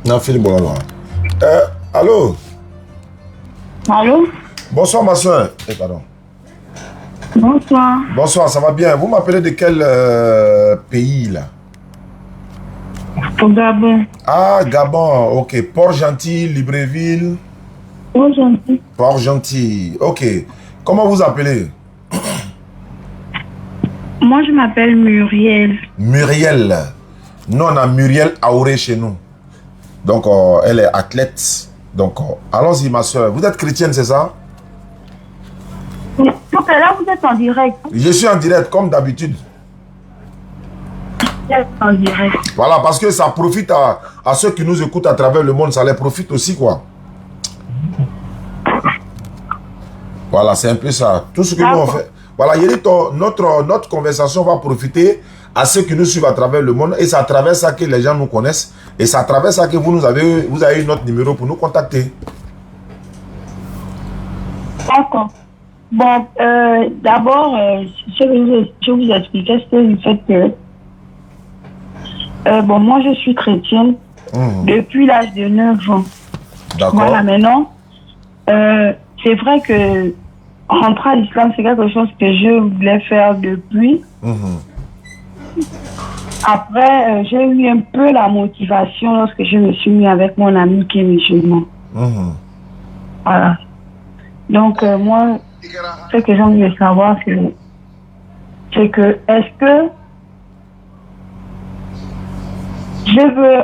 Non, Philippe, bon. Allô? Allô? Bonsoir, ma soeur. Pardon. Bonsoir. Bonsoir, ça va bien? Vous m'appelez de quel pays, là? Au Gabon. Ah, Gabon, ok. Port-Gentil, Libreville. Port-Gentil. Port-Gentil, ok. Comment vous appelez? Moi, je m'appelle Muriel. Muriel. Nous, on a Muriel Aouré chez nous. Donc, elle est athlète. Donc, allons-y, ma soeur. Vous êtes chrétienne, c'est ça? Donc là, vous êtes en direct. Je suis en direct, comme d'habitude. Vous êtes en direct. Voilà, parce que ça profite à ceux qui nous écoutent à travers le monde. Ça les profite aussi, quoi. Voilà, c'est un peu ça. Tout ce que nous on fait. Voilà, Yérito, notre conversation va profiter à ceux qui nous suivent à travers le monde. Et c'est à travers ça que les gens nous connaissent. Et c'est à travers ça que vous avez eu notre numéro pour nous contacter. D'accord. Bon, d'abord, je vous expliquais, c'est le fait que bon, moi je suis chrétienne depuis l'âge de 9 ans. D'accord. Voilà, maintenant, c'est vrai que rentrer à l'islam, c'est quelque chose que je voulais faire depuis. Après, j'ai eu un peu la motivation lorsque je me suis mis avec mon ami qui est musulman. Voilà. Donc, moi, ce que j'ai envie de savoir, c'est que, est-ce que je veux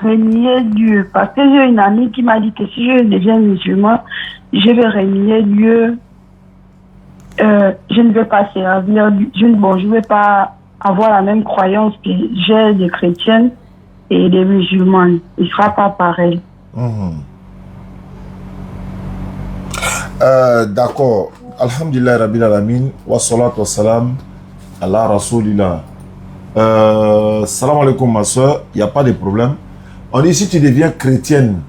renier Dieu? Parce que j'ai une amie qui m'a dit que si je deviens musulman, je vais renier Dieu. Je ne vais pas servir, je ne vais pas avoir la même croyance que j'ai des chrétiennes et des musulmans. Il ne sera pas pareil. D'accord. Alhamdulillah Rabbil Alamin. Wa salatu wa salam ala Rasulillah. Salam alaikum ma soeur. Il n'y a pas de problème. On dit si tu deviens chrétienne,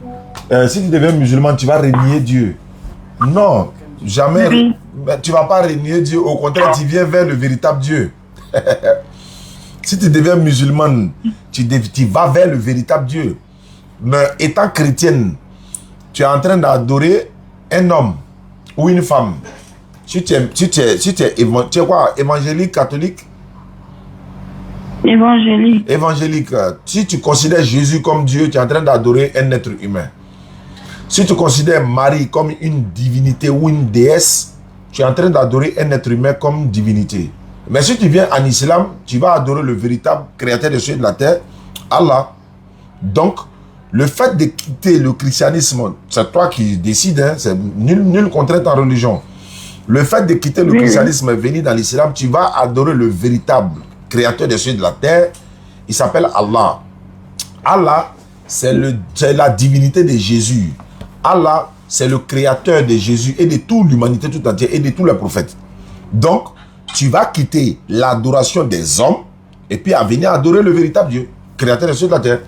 si tu deviens musulman, tu vas renier Dieu. Non, jamais. Oui. Tu ne vas pas renier Dieu. Au contraire, tu viens vers le véritable Dieu. Si tu deviens musulman, tu vas vers le véritable Dieu. Mais étant chrétienne, tu es en train d'adorer un homme ou une femme. Si tu es quoi, évangélique, catholique? Évangélique. Évangélique. Si tu considères Jésus comme Dieu, tu es en train d'adorer un être humain. Si tu considères Marie comme une divinité ou une déesse, tu es en train d'adorer un être humain comme divinité. Mais si tu viens en islam, tu vas adorer le véritable créateur des cieux et de la terre, Allah. Donc, le fait de quitter le christianisme, c'est toi qui décides, hein, c'est nul contrainte en religion. Le fait de quitter le christianisme et venir dans l'islam, tu vas adorer le véritable créateur des cieux et de la terre. Il s'appelle Allah. Allah, c'est la divinité de Jésus. Allah, c'est le créateur de Jésus et de toute l'humanité tout entière et de tous les prophètes. Donc, tu vas quitter l'adoration des hommes et puis à venir adorer le véritable Dieu, créateur des cieux et de la terre.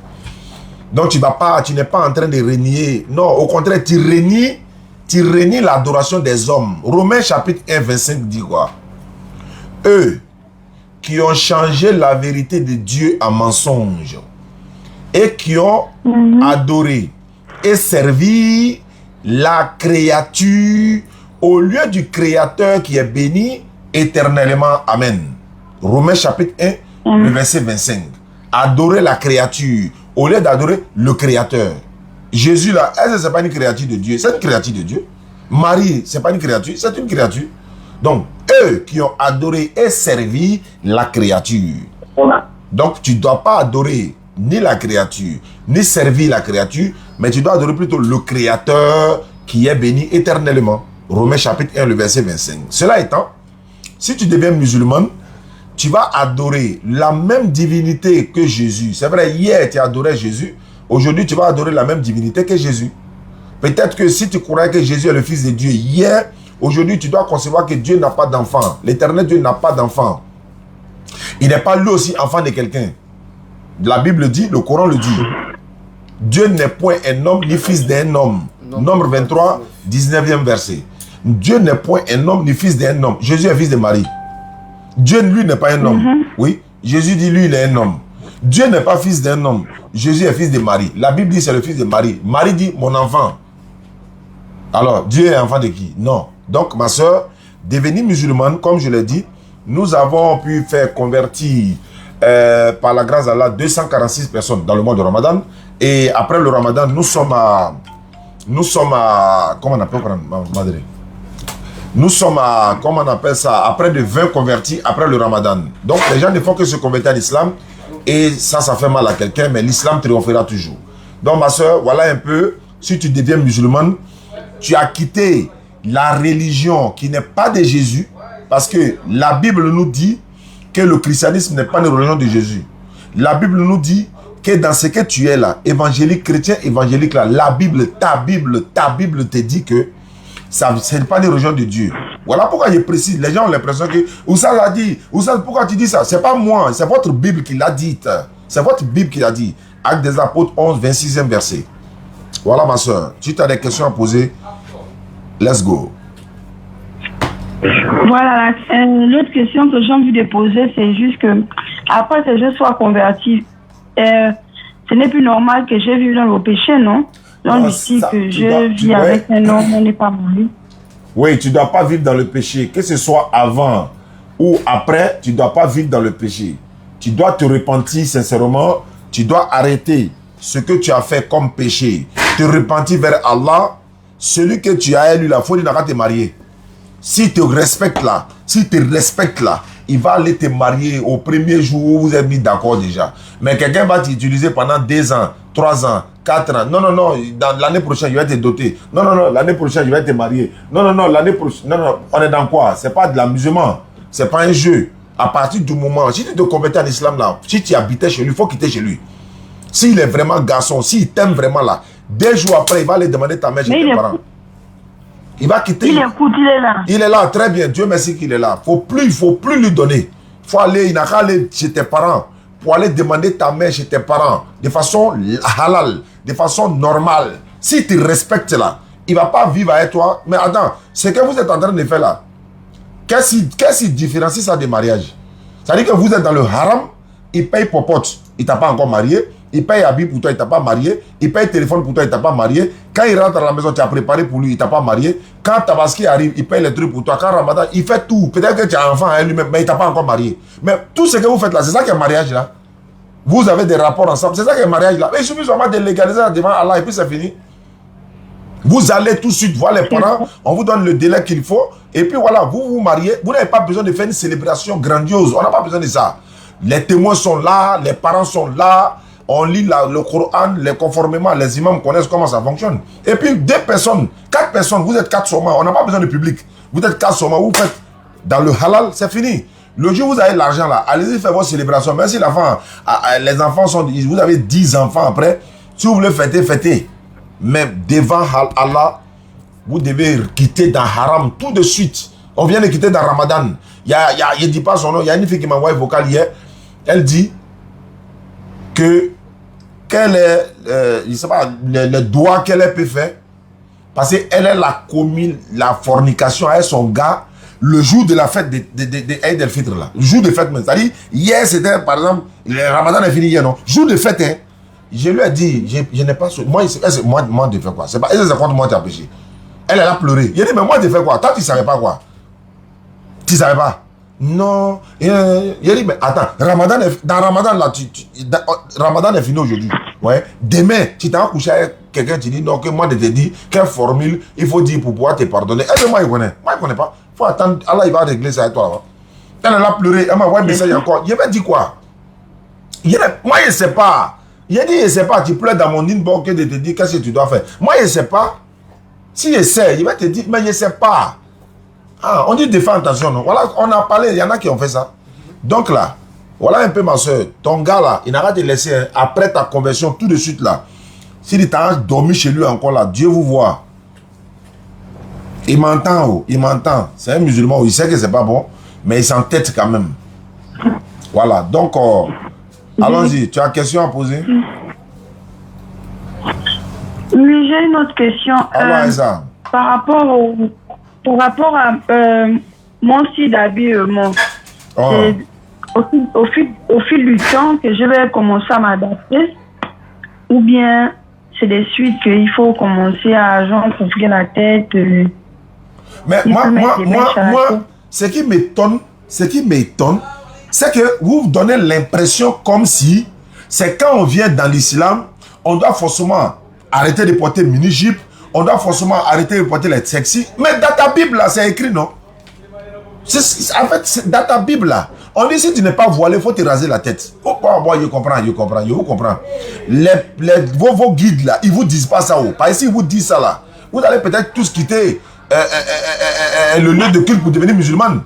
Donc, tu n'es pas en train de renier. Non, au contraire, tu renies l'adoration des hommes. Romains chapitre 1, 25 dit quoi? Eux qui ont changé la vérité de Dieu en mensonge et qui ont adoré et servi la créature au lieu du créateur qui est béni éternellement. Amen. Romains chapitre 1, le verset 25. Adorer la créature au lieu d'adorer le créateur. Jésus là, est-ce que ce n'est pas une créature de Dieu? C'est une créature de Dieu. Marie, ce n'est pas une créature, c'est une créature. Donc, eux qui ont adoré et servi la créature. Donc, tu ne dois pas adorer ni la créature, ni servir la créature, mais tu dois adorer plutôt le créateur qui est béni éternellement. Romains chapitre 1, le verset 25. Cela étant, si tu deviens musulman, tu vas adorer la même divinité que Jésus. C'est vrai, hier tu adorais Jésus, aujourd'hui tu vas adorer la même divinité que Jésus. Peut-être que si tu croyais que Jésus est le Fils de Dieu hier, aujourd'hui tu dois concevoir que Dieu n'a pas d'enfant. L'éternel Dieu n'a pas d'enfant. Il n'est pas lui aussi enfant de quelqu'un. La Bible dit, le Coran le dit. Dieu n'est point un homme ni fils d'un homme. Nombre 23, 19e verset. Dieu n'est point un homme ni fils d'un homme. Jésus est fils de Marie. Dieu, lui, n'est pas un homme. Oui. Jésus dit, lui, il est un homme. Dieu n'est pas fils d'un homme. Jésus est fils de Marie. La Bible dit, c'est le fils de Marie. Marie dit, mon enfant. Alors, Dieu est enfant de qui? Non. Donc, ma soeur, devenir musulmane, comme je l'ai dit, nous avons pu faire convertir, par la grâce d'Allah, 246 personnes dans le mois de Ramadan. Et après le Ramadan, nous sommes à... Comment on appelle madre? Nous sommes à... Comment on appelle ça? À près de 20 convertis après le Ramadan. Donc, les gens ne font que se convertir à l'islam. Et ça fait mal à quelqu'un, mais l'islam triomphera toujours. Donc, ma soeur, voilà un peu, si tu deviens musulmane, tu as quitté la religion qui n'est pas de Jésus, parce que la Bible nous dit que le christianisme n'est pas une religion de Jésus. La Bible nous dit que dans ce que tu es là, évangélique, chrétien, évangélique là, la Bible, ta Bible te dit que ce n'est pas une religion de Dieu. Voilà pourquoi je précise. Les gens ont l'impression que Oussal a dit, Oussal, pourquoi tu dis ça? C'est pas moi, c'est votre Bible qui l'a dit. C'est votre Bible qui l'a dit. Actes des Apôtres 11, 26e verset. Voilà ma soeur. Si tu as des questions à poser, let's go. Voilà, l'autre question que j'ai envie de poser, c'est juste que après que je sois converti, ce n'est plus normal que je vive dans le péché, non? Donc ici que je vis avec un homme, on n'est pas marié. Oui, tu ne dois pas vivre dans le péché. Que ce soit avant ou après, tu ne dois pas vivre dans le péché. Tu dois te repentir sincèrement. Tu dois arrêter ce que tu as fait comme péché. Te repentir vers Allah. Celui que tu as élu, il faut dire te marier. S'il te respecte là, il va aller te marier au premier jour où vous êtes mis d'accord déjà. Mais quelqu'un va t'utiliser pendant 2 ans, 3 ans, 4 ans. Non, dans l'année prochaine, je vais te doter. Non, l'année prochaine, je vais te marier. Non, l'année prochaine. Non, on est dans quoi? C'est pas de l'amusement. C'est pas un jeu. À partir du moment, si tu te convertis en islam là, si tu habitais chez lui, il faut quitter chez lui. S'il est vraiment garçon, s'il t'aime vraiment là, 2 jours après, il va aller demander ta mère chez tes parents. Il va quitter. Il écoute, il est là. Il est là, très bien. Dieu merci qu'il est là. Il faut plus lui donner. Il n'a qu'à aller chez tes parents pour aller demander ta mère chez tes parents de façon halal, de façon normale. Si tu respectes là, il ne va pas vivre avec toi. Mais attends, ce que vous êtes en train de faire là, qu'est-ce qui différencie ça des mariages? C'est-à-dire que vous êtes dans le haram, il paye popote, il ne t'a pas encore marié. Il paye habit pour toi, il ne t'a pas marié. Il paye téléphone pour toi, il ne t'a pas marié. Quand il rentre à la maison, tu as préparé pour lui, il ne t'a pas marié. Quand Tabaski arrive, il paye les trucs pour toi. Quand Ramadan, il fait tout. Peut-être que tu as un enfant à lui-même, mais il ne t'a pas encore marié. Mais tout ce que vous faites là, c'est ça qui est mariage là. Vous avez des rapports ensemble, c'est ça qui est mariage là. Mais il suffit seulement de légaliser devant Allah et puis c'est fini. Vous allez tout de suite voir les parents, on vous donne le délai qu'il faut. Et puis voilà, vous vous mariez. Vous n'avez pas besoin de faire une célébration grandiose. On n'a pas besoin de ça. Les témoins sont là, les parents sont là. On lit le Coran, conformément, les imams connaissent comment ça fonctionne. Et puis 2 personnes, 4 personnes, vous êtes 4 seulement, on n'a pas besoin de public. Vous êtes 4 seulement, vous faites dans le halal, c'est fini. Le jour où vous avez l'argent là, allez-y faire vos célébrations. Même si les enfants sont, vous avez 10 enfants après, si vous voulez fêter, fêtez. Mais devant Allah, vous devez quitter dans haram tout de suite. On vient de quitter dans Ramadan. Je ne dis pas son nom, il y a une fille qui m'a envoyé vocal hier, elle dit que quel est je sais pas, le doigt qu'elle peut faire, parce qu'elle a commis la fornication avec son gars le jour de la fête de Eid el-Fitr là. Le jour de fête, c'est-à-dire, hier c'était par exemple, le Ramadan est fini hier, non? Jour de fête, hein. Je lui ai dit, je n'ai pas... Moi, de faire quoi? C'est pas... Est-ce que c'est contre moi qui a péché? Elle a pleuré. Il a dit, mais moi, de faire quoi? Toi, tu ne savais pas quoi? Tu ne savais pas? Non. Il a dit, mais attends, dans Ramadan, là, Ramadan est fini aujourd'hui. Ouais. Demain, tu t'es couché avec quelqu'un, tu dis, non, que moi, je te dis, quelle formule il faut dire pour pouvoir te pardonner. Et moi, il connaît. Moi, il ne connaît pas. Il faut attendre, Allah, il va régler ça avec toi là-bas. Elle a pleuré, elle m'a envoyé un message encore. Il m'a dit quoi? Moi, je ne sais pas. Il a dit, je ne sais pas, tu pleures dans mon inbox que de te dire qu'est-ce que tu dois faire. Moi, je ne sais pas. Si je sais, il va te dire, mais je ne sais pas. Ah, on dit de faire attention, non? Voilà, on a parlé, il y en a qui ont fait ça. Donc là, voilà un peu ma soeur. Ton gars là, il n'a pas te laisser, hein, après ta conversion, tout de suite là. S'il t'a dormi chez lui encore là, Dieu vous voit. Il m'entend, oh, il m'entend. C'est un musulman, oh, il sait que c'est pas bon, mais il s'entête quand même. Voilà, donc, allons-y. Tu as une question à poser? Oui, j'ai une autre question. Par rapport à mon style d'habillement. au fil du temps que je vais commencer à m'adapter, ou bien c'est des suites qu'il faut commencer à genre couvrir la tête. Mais moi, ce qui m'étonne, c'est que vous donnez l'impression comme si c'est quand on vient dans l'islam, on doit forcément arrêter de porter mini-jupe, on doit forcément arrêter de porter les sexy. Mais dans ta Bible, là, c'est écrit, non? En fait, dans ta Bible, là, on dit si tu n'es pas voilé, il faut te raser la tête. Oh, je comprends. Vos guides, là, ils ne vous disent pas ça. Parce que s'ils vous disent ça, là, vous allez peut-être tous quitter le lieu de culte pour devenir musulman.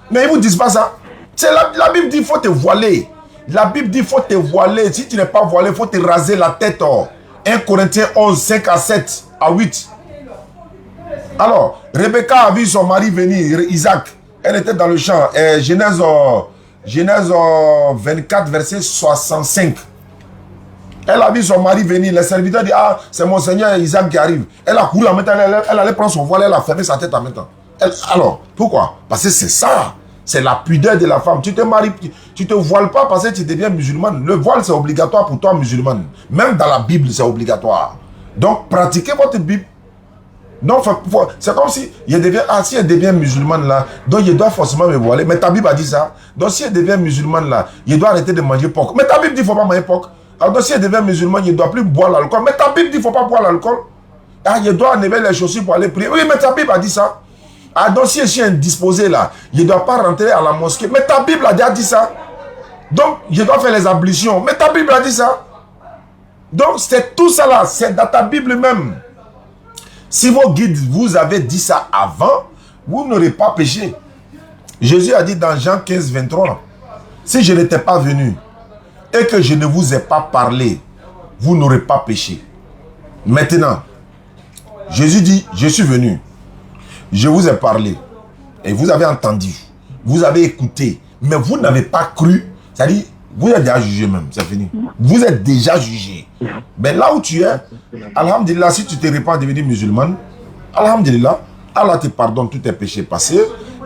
Mais ils ne vous disent pas ça. La Bible dit qu'il faut te voiler. La Bible dit qu'il faut te voiler. Si tu n'es pas voilé, il faut te raser la tête. 1 Corinthiens 11, 5 à 7 à 8. Alors, Rebecca a vu son mari venir, Isaac. Elle était dans le champ. Genèse 24, verset 65. Elle a vu son mari venir. Le serviteur dit, ah, c'est mon Seigneur Isaac qui arrive. Elle a couru en même temps. Elle allait prendre son voile. Elle a fermé sa tête en même temps. Alors, pourquoi? Parce que c'est ça. C'est la pudeur de la femme. Tu te maries, tu te voiles pas parce que tu deviens musulmane. Le voile, c'est obligatoire pour toi, musulmane. Même dans la Bible, c'est obligatoire. Donc, pratiquez votre Bible. Donc, c'est comme si si elle devient musulmane là, donc il doit forcément me voiler. Mais ta Bible a dit ça. Donc, si elle devient musulmane là, il doit arrêter de manger porc. Mais ta Bible dit qu'il ne faut pas manger porc. Alors, donc, si elle devient musulmane, il ne doit plus boire l'alcool. Mais ta Bible dit qu'il ne faut pas boire l'alcool. Ah, il doit enlever les chaussures pour aller prier. Oui, mais ta Bible a dit ça. Ah, donc si je suis indisposé là, il ne doit pas rentrer à la mosquée. Mais ta Bible a déjà dit ça. Donc, je dois faire les ablutions. Mais ta Bible a dit ça. Donc, c'est tout ça là. C'est dans ta Bible même. Si vos guides vous avez dit ça avant, vous n'aurez pas péché. Jésus a dit dans Jean 15, 23, si je n'étais pas venu et que je ne vous ai pas parlé, vous n'aurez pas péché. Maintenant, Jésus dit, je suis venu. Je vous ai parlé et vous avez entendu, vous avez écouté, mais vous n'avez pas cru. C'est-à-dire, vous êtes déjà jugé même, c'est fini. Vous êtes déjà jugé. Mais là où tu es, alhamdulillah, si tu te répands à devenir musulman, alhamdulillah, Allah te pardonne tous tes péchés passés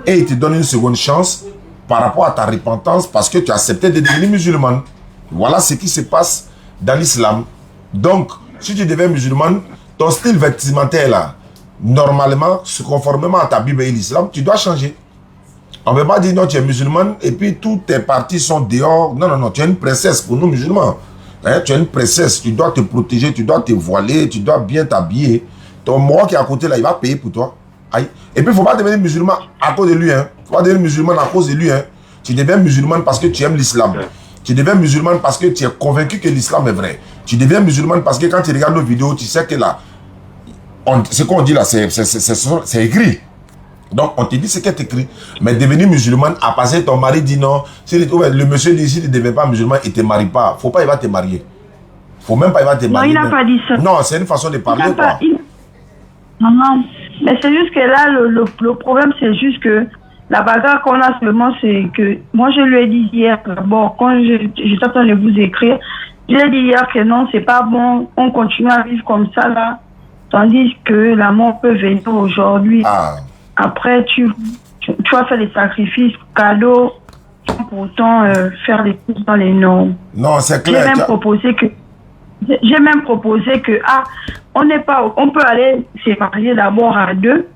et il te donne une seconde chance par rapport à ta repentance parce que tu as accepté de devenir musulman. Voilà ce qui se passe dans l'islam. Donc, si tu deviens musulman, ton style vestimentaire là, normalement, conformément à ta Bible et l'islam, tu dois changer. On ne peut pas dire non, tu es musulman et puis toutes tes parties sont dehors. Non, non, non, tu es une princesse pour nous musulmans. Hein, tu es une princesse, tu dois te protéger, tu dois te voiler, tu dois bien t'habiller. Ton mort qui est à côté là, il va payer pour toi. Aïe. Et puis il ne faut pas devenir musulman à cause de lui. Il ne faut pas devenir musulman à cause de lui. Hein. Tu deviens musulman parce que tu aimes l'islam. Tu deviens musulman parce que tu es convaincu que l'islam est vrai. Tu deviens musulman parce que quand tu regardes nos vidéos, tu sais que là, ce qu'on dit là, c'est écrit. Donc, on te dit ce qui est écrit. Mais devenir musulman, à passer, ton mari dit non. Si le monsieur dit, si tu ne deviens pas musulman, il ne te marie pas. Faut pas, il va te marier. Faut même pas, il va te marier. Non, il n'a pas dit ça. Non, c'est une façon de parler. Non, non. Mais c'est juste que là, le problème, c'est juste que la bagarre qu'on a seulement, c'est que moi, je lui ai dit hier, bon, quand j'étais en train de vous écrire, je lui ai dit hier que non, c'est pas bon, on continue à vivre comme ça, là. Tandis que la mort peut venir aujourd'hui. Ah. Après, tu vas faire des sacrifices, cadeaux, sans pourtant faire les courses dans les normes. Non, c'est clair. J'ai même proposé que on peut aller se marier d'abord à deux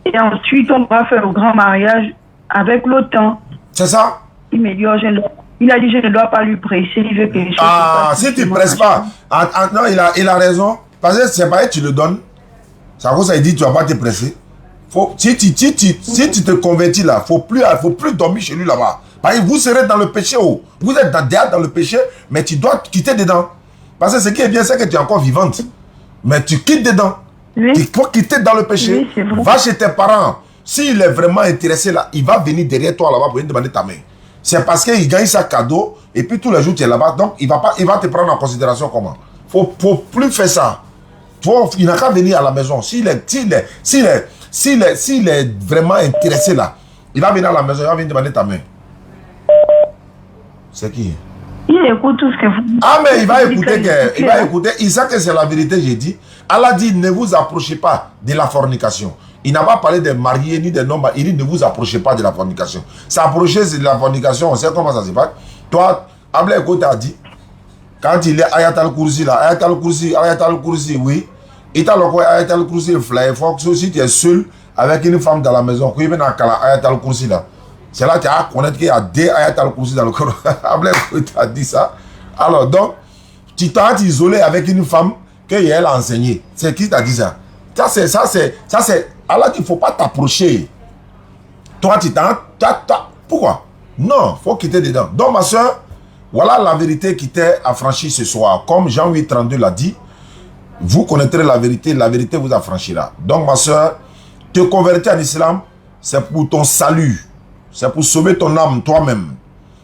et ensuite on va faire le grand mariage avec le temps. C'est ça? Il m'a dit, il a dit je ne dois pas lui presser, il veut que les choses. Ah, si tu ne presses pas. Non, il a raison. Parce que c'est pas tu le donnes. Ça vaut ça, il dit tu ne vas pas te presser. Si tu te convertis là, faut plus dormir chez lui là-bas. Parce que vous serez dans le péché. Vous êtes dans le péché, mais tu dois quitter dedans. Parce que ce qui est bien, c'est que tu es encore vivante. Mais tu quittes dedans. Oui. Il faut quitter dans le péché. Oui, va chez tes parents. S'il est vraiment intéressé là, il va venir derrière toi là-bas pour lui demander ta main. C'est parce qu'il gagne sa cadeau et puis tous les jours tu es là-bas. Donc il va te prendre en considération comment. Faut plus faire ça. Il n'a qu'à venir à la maison. S'il est vraiment intéressé là, il va venir à la maison, il va venir demander ta main. C'est qui? Il écoute tout ce que vous dites. Ah, mais il va écouter. Il sait que c'est la vérité, j'ai dit. Allah dit, ne vous approchez pas de la fornication. Il n'a pas parlé des mariés ni des non-mariés. Il dit ne vous approchez pas de la fornication. S'approcher de la fornication, on sait comment ça se passe. Toi, Abla Eko t'a dit, quand il est Ayat al-Kursi là, Ayat al-Kursi, oui. Il t'a dit Ayat al-Kursi est fly. Il faut que si tu es seul avec une femme dans la maison, qu'il y ait Ayat al-Kursi là. C'est là que tu as connaître qu'il y a des Ayat al-Kursi dans le Coran. Abla Eko t'a dit ça. Alors donc, tu t'as isolé avec une femme qu'elle a enseigné. C'est qui t'a dit ça? Ça c'est. Allah dit, il ne faut pas t'approcher. Toi, tu t'as. Pourquoi? Non, il faut quitter dedans. Donc, ma soeur, voilà la vérité qui t'est affranchie ce soir. Comme Jean 8,32 l'a dit, vous connaîtrez la vérité vous affranchira. Donc, ma soeur, te convertir en islam, c'est pour ton salut. C'est pour sauver ton âme toi-même.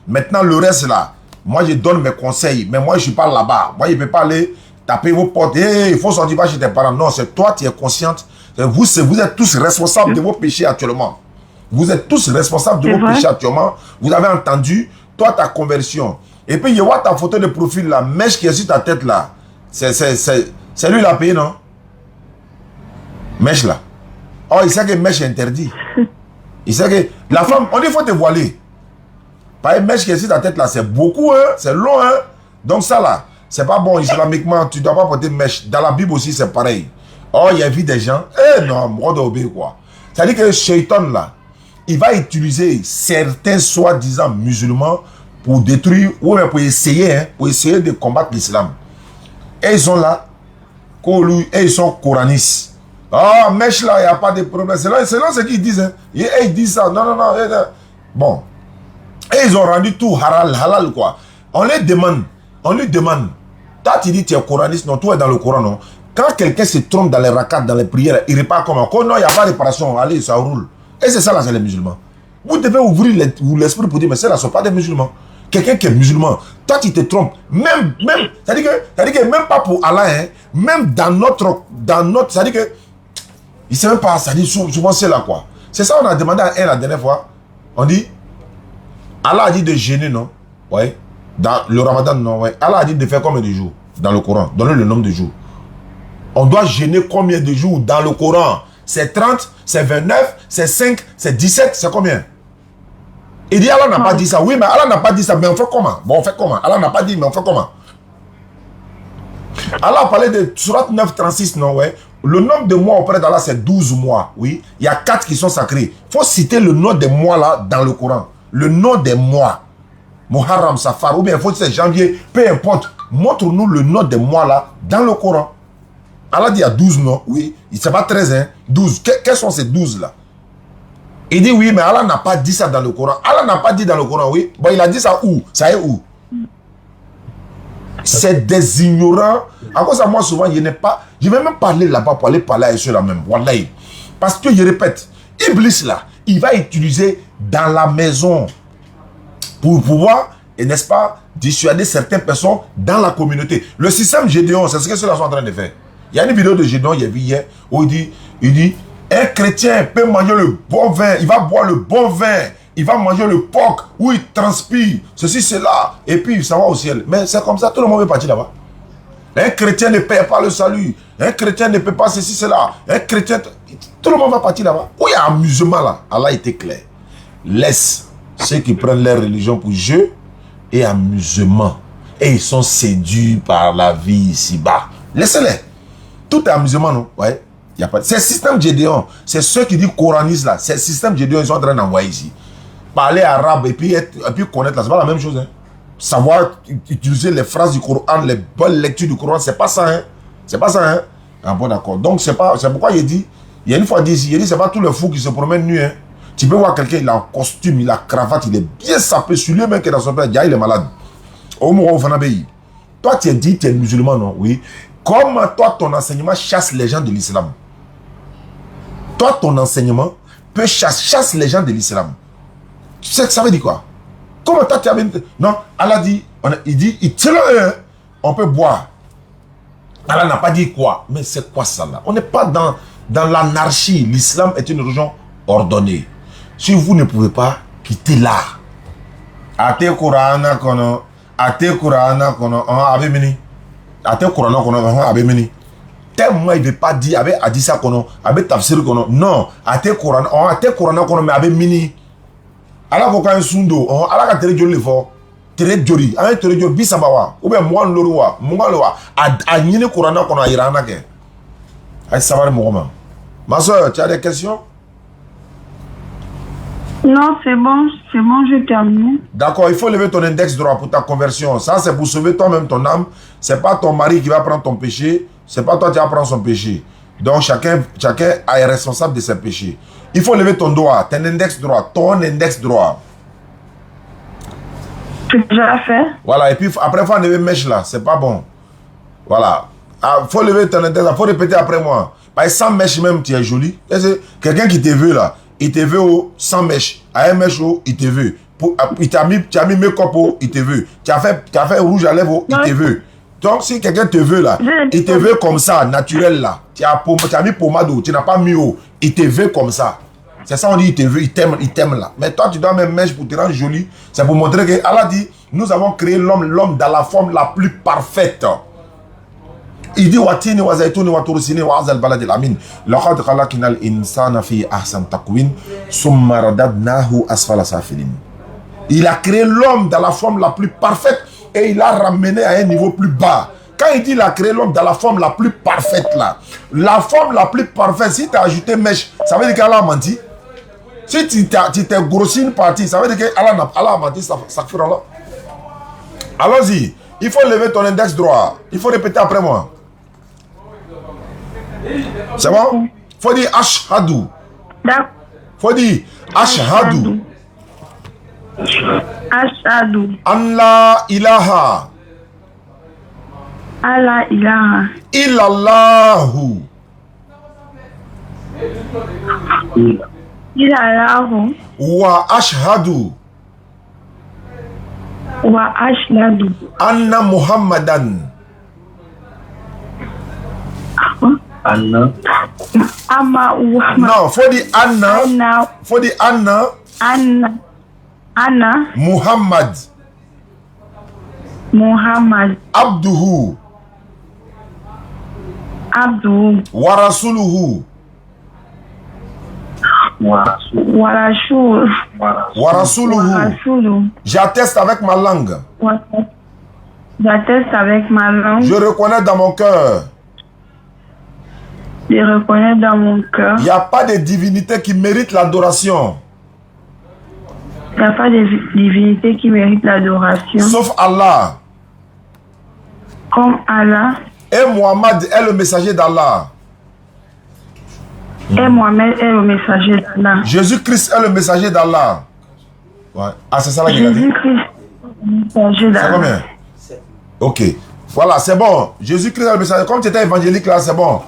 Maintenant, le reste là, moi, je donne mes conseils, mais moi, je ne suis pas là-bas. Moi, je ne peux pas aller taper vos portes. Il faut sortir pas chez tes parents. Non, c'est toi qui es consciente. Vous êtes tous responsables de vos péchés actuellement. Vous êtes tous responsables de vos péchés actuellement. Vous avez entendu, toi, ta conversion. Et puis, il y a ta photo de profil là, mèche qui est sur ta tête là. C'est lui la payé, non? Mèche là. Oh, il sait que mèche est interdit. Il sait que la femme, on dit qu'il faut te voiler. Par exemple, mèche qui est sur ta tête là, c'est beaucoup, hein? C'est long, hein? Donc ça là, c'est pas bon islamiquement, tu ne dois pas porter mèche. Dans la Bible aussi, c'est pareil. Oh, il y a vu des gens, non, moi dois obéir quoi. C'est-à-dire que le shaitan là, il va utiliser certains soi-disant musulmans pour détruire, ou même pour essayer de combattre l'islam. Et ils sont là, et ils sont coranistes. Oh, mèche là, il n'y a pas de problème. C'est là ce qu'ils disent. Hein. Et ils disent ça. Non. Bon. Et ils ont rendu tout halal quoi. On lui demande. Toi, tu dis tu es coraniste, non, tout est dans le Coran, non. Quand quelqu'un se trompe dans les rakats, dans les prières, il repart comment? Oh non, il n'y a pas de réparation, allez, ça roule. Et c'est ça là, c'est les musulmans. Vous devez ouvrir l'esprit pour dire, mais c'est là, ce ne sont pas des musulmans. Quelqu'un qui est musulman, toi tu te trompes, même, c'est-à-dire que même pas pour Allah, hein, même dans notre, c'est-à-dire que, il ne sait même pas, c'est-à-dire souvent c'est là quoi. C'est ça on a demandé à un la dernière fois, on dit, Allah a dit de jeûner, non? Ouais. Dans le Ramadan, non, ouais. Allah a dit de faire combien de jours dans le Coran? Donnez le nombre de jours. On doit jeûner combien de jours dans le Coran? C'est 30, c'est 29, c'est 5, c'est 17, c'est combien? Il dit Allah n'a pas dit ça. Oui, mais Allah n'a pas dit ça. Mais on fait comment? Bon, on fait comment? Allah n'a pas dit, mais on fait comment? Allah a parlé de Surat 9, 36, non, ouais. Le nombre de mois auprès d'Allah, c'est 12 mois, oui. Il y a 4 qui sont sacrés. Il faut citer le nom des mois là dans le Coran. Le nom des mois. Muharram, Safar, ou bien il faut dire janvier, peu importe. Montre-nous le nom des mois là dans le Coran. Allah dit il y a 12 noms, oui. C'est pas 13, hein. 12. Quels sont ces 12 là? Il dit oui, mais Allah n'a pas dit ça dans le Coran. Allah n'a pas dit dans le Coran, oui. Bon, il a dit ça où? Ça est où? C'est des ignorants. À cause de moi, souvent, je vais même parler là-bas pour aller parler à ceux-là même. Wallahi. Parce que, je répète, Iblis là, il va utiliser dans la maison pour pouvoir, et n'est-ce pas, dissuader certaines personnes dans la communauté. Le système Gédéon, c'est ce que ceux-là sont en train de faire. Il y a une vidéo de Gédéon, il y a vu hier, où il dit, un chrétien peut manger le bon vin, il va boire le bon vin, il va manger le porc, où il transpire, ceci, cela, et puis ça va au ciel. Mais c'est comme ça, tout le monde veut partir là-bas. Un chrétien ne paie pas le salut, un chrétien ne peut pas ceci, cela, un chrétien, tout le monde va partir là-bas. Où il y a amusement là, Allah était clair. Laisse ceux qui prennent leur religion pour jeu et amusement. Et ils sont séduits par la vie ici-bas. Laissez-les. Tout est amusement, non? Ouais. Y a pas... C'est le système Gédéon. C'est ceux qui disent coranistes là. C'est le système Gédéon, ils sont en train d'envoyer ici. Parler arabe et puis connaître là, c'est pas la même chose. Hein. Savoir utiliser les phrases du Coran, les bonnes lectures du Coran, c'est pas ça. Hein. C'est pas ça. Hein. Ah bon, d'accord. Donc, c'est pourquoi il dit, il y a une fois dit ici, il dit, c'est pas tous les fous qui se promènent nus. Hein. Tu peux voir quelqu'un, il a un costume, il a cravate, il est bien sapé sur lui-même qui est dans son père. Il est malade. Toi, tu es dit, tu es musulman, non? Oui. Comment toi, ton enseignement chasse les gens de l'islam? Toi, ton enseignement peut chasse les gens de l'islam. Tu sais que ça veut dire quoi? Comment toi, tu as... Non, Allah dit, il dit, on peut boire. Allah n'a pas dit quoi? Mais c'est quoi ça là? On n'est pas dans l'anarchie. L'islam est une religion ordonnée. Si vous ne pouvez pas, quittez là. Ate Qur'ana kono, ate Qur'ana kono, abemini. Ate Qur'ana kono, abemini. tellement il veut pas dire avec Adissa kono avec tafsir kono non ate Coran on ate Coran kono mais avec mini ala ko kan sundo on ala ka tere joli fo tere jori an tere jori bisabawa ou bien moi lorwa mungalowa a nyine Coran kono irana ke ay savoir mo ma soeur tu as des questions? Non, c'est bon, je termine. D'accord, il faut lever ton index droit pour ta conversion. Ça, c'est pour sauver toi-même ton âme. C'est pas ton mari qui va prendre ton péché. C'est pas toi qui vas prendre son péché. Donc, chacun est responsable de ses péchés. Il faut lever ton doigt, ton index droit. C'est déjà fait. Voilà, et puis après, il faut enlever mèche là. C'est pas bon. Voilà. Il faut lever ton index. Il faut répéter après moi. Sans mèche même, tu es joli. Quelqu'un qui te veut là. Il te veut sans mèche. À un mèche, il te veut. Tu as mis make-up, il te veut. Tu as fait rouge à lèvres, il te veut. Donc, si quelqu'un te veut là, il te veut comme ça, naturel là. Tu as mis pommade, tu n'as pas mis haut. Il te veut comme ça. C'est ça, on dit, il te veut, il t'aime là. Mais toi, tu dois même mèche pour te rendre joli. C'est pour montrer que Allah dit, nous avons créé l'homme dans la forme la plus parfaite. Il dit watini wa zaituni wa turusini wa azal balad al-amin laqad khalaqna al-insana fi ahsan taqwim summa radadnahu asfala safilin. Il a créé l'homme dans la forme la plus parfaite et il l'a ramené à un niveau plus bas. Quand il dit il a créé l'homme dans la forme la plus parfaite là, la forme la plus parfaite, si tu as ajouté mèche, ça veut dire qu'Allah a menti. Si tu t'es grossi une partie, ça veut dire qu'Allah a menti, ça fait là. Allons-y, il faut lever ton index droit. Il faut répéter après moi. C'est bon? Faut dire ashhadu. Faut dire ashhadu. Ashhadu. An la ilaha. Allah ilaha. Illallahu. Illallahu. Wa ashhadu. Wa ashhadu. Anna Muhammadan. Anna. Non, faut dire Anna. Faut dire Anna. Anna. Muhammad. Abduhu. Wa rasuluhu. Wa rasuluhu. J'atteste avec ma langue. J'atteste avec ma langue. Je reconnais dans mon cœur. Je reconnais dans mon cœur. Il n'y a pas de divinité qui mérite l'adoration. Il n'y a pas de divinité qui mérite l'adoration. Sauf Allah. Comme Allah. Et Mohammed est le messager d'Allah. Et Mohammed est le messager d'Allah. Jésus-Christ est le messager d'Allah. Ouais. Ah, c'est ça là qu'il a dit. Jésus-Christ est le messager d'Allah. C'est combien? Ok. Voilà, c'est bon. Jésus-Christ est le messager. Comme tu étais évangélique là, c'est bon.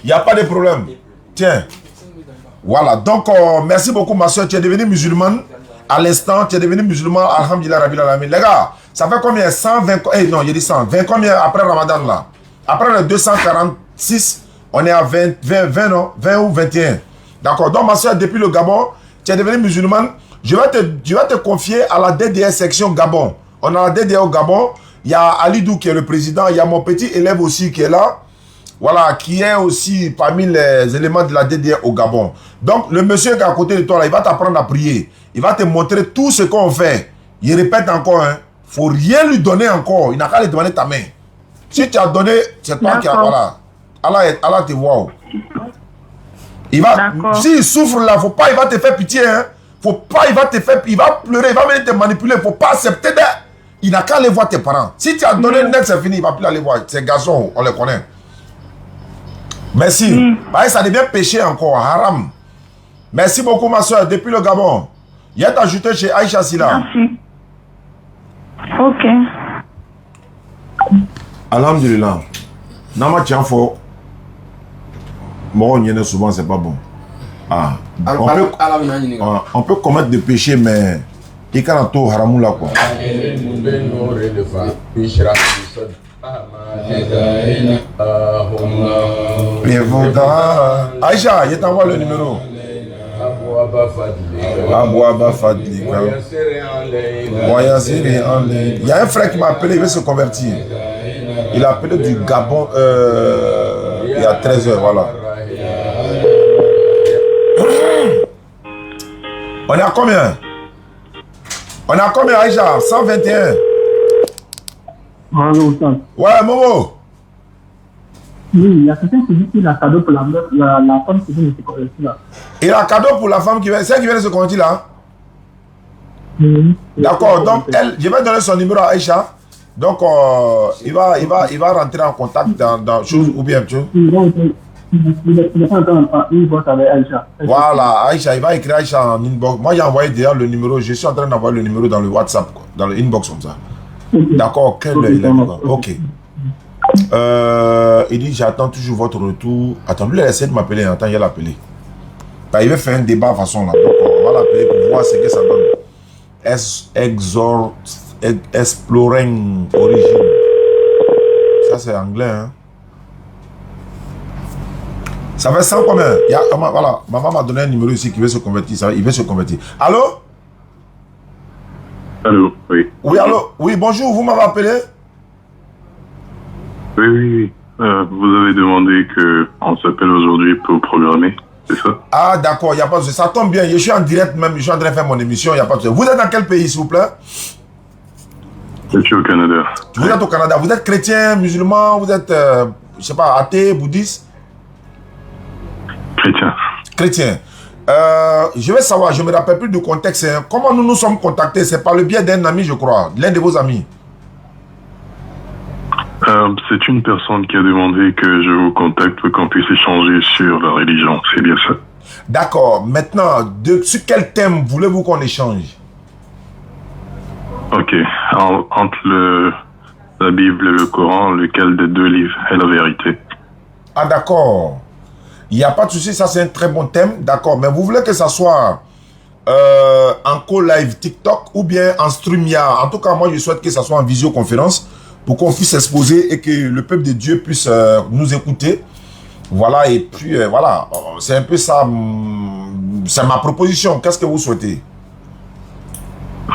Il n'y a pas de problème. Tiens. Voilà. Donc, merci beaucoup, ma soeur. Tu es devenue musulmane. À l'instant, tu es devenu musulman. Alhamdulillah, Rabbil Alamin. Les gars, ça fait combien? 120. Non, il dit 100. 20 combien après Ramadan là? Après le 246, on est à 20 non? 20 ou 21. D'accord. Donc, ma soeur, depuis le Gabon, tu es devenu musulmane. Je vais te confier à la DDR section Gabon. On a la DDR au Gabon. Il y a Alidou qui est le président. Il y a mon petit élève aussi qui est là. Voilà, qui est aussi parmi les éléments de la DDR au Gabon. Donc, le monsieur qui est à côté de toi, là, il va t'apprendre à prier. Il va te montrer tout ce qu'on fait. Il répète encore, hein. Faut rien lui donner encore. Il n'a qu'à lui demander ta main. Si tu as donné, c'est toi qui as... Voilà. Allah te voit. Il va... S'il souffre là, faut pas, il va te faire pitié, hein. Faut pas, il va te faire... Il va pleurer, il va venir te manipuler. Faut pas accepter de... Il n'a qu'à aller voir tes parents. Si tu as donné net, c'est fini. Il va plus aller voir. Ces garçons, on les connaît. Merci. Ça devient péché encore, haram. Merci beaucoup, ma soeur. Depuis le Gabon. Il y a ajouté chez Aïcha Silla. Merci. Ok. Alhamdulillah. Nama Tianfo. Moi, on y est souvent, c'est pas bon. Ah. On peut commettre des péchés, mais il y a un taux haramou là, quoi. Aïcha, je t'envoie le numéro. Abouaba Fadli. Il y a un frère qui m'a appelé, il veut se convertir. Il a appelé du Gabon. Et à 13h, voilà. On est à combien? On est à combien, Aïcha? 121. Ouais, Momo. Oui, il y a quelqu'un qui dit qu'il a cadeau pour la femme qui vient de se convertir là. Il a cadeau pour la femme qui vient, celle qui vient de se convertir là? D'accord, donc elle, je vais donner son numéro à Aïcha. Donc il va rentrer en contact dans chose ou bien tu voilà, Aïcha, il va écrire Aïcha en inbox. Moi j'ai envoyé déjà le numéro, je suis en train d'envoyer le numéro dans le WhatsApp, quoi, dans le inbox comme ça. D'accord, quel il a dit quoi? Ok. Il dit j'attends toujours votre retour. Attends, lui il a essayé de m'appeler, attends, il a appelé. Il veut faire un débat de façon là. Donc on va l'appeler pour voir ce que ça donne. Exploring origin. Ça c'est anglais, hein. Ça fait 100 combien? Voilà, maman m'a donné un numéro ici qui veut se convertir. Il veut se convertir. Allô? Allô, oui. Oui, allô? Oui, bonjour, vous m'avez appelé? Oui. Vous avez demandé qu'on s'appelle aujourd'hui pour programmer, c'est ça? Ah, d'accord, il n'y a pas de souci. Ça tombe bien, je suis en direct même, je suis en train de faire mon émission, il n'y a pas de souci. Vous êtes dans quel pays, s'il vous plaît? Je suis au Canada. Vous êtes au Canada. Vous êtes chrétien, musulman, vous êtes, je sais pas, athée, bouddhiste? Chrétien. Chrétien. Je vais savoir, je ne me rappelle plus du contexte. Hein. Comment nous nous sommes contactés? C'est par le biais d'un ami, je crois, l'un de vos amis. C'est une personne qui a demandé que je vous contacte pour qu'on puisse échanger sur la religion, c'est bien ça. D'accord. Maintenant, sur quel thème voulez-vous qu'on échange? Ok. Entre la Bible et le Coran, lequel des deux livres est la vérité? Ah, d'accord. Il n'y a pas de souci, ça c'est un très bon thème. D'accord. Mais vous voulez que ça soit en co-live TikTok ou bien en StreamYard? En tout cas, moi, je souhaite que ça soit en visioconférence pour qu'on puisse exposer et que le peuple de Dieu puisse nous écouter. Voilà, et puis voilà, c'est un peu ça, c'est ma proposition. Qu'est-ce que vous souhaitez?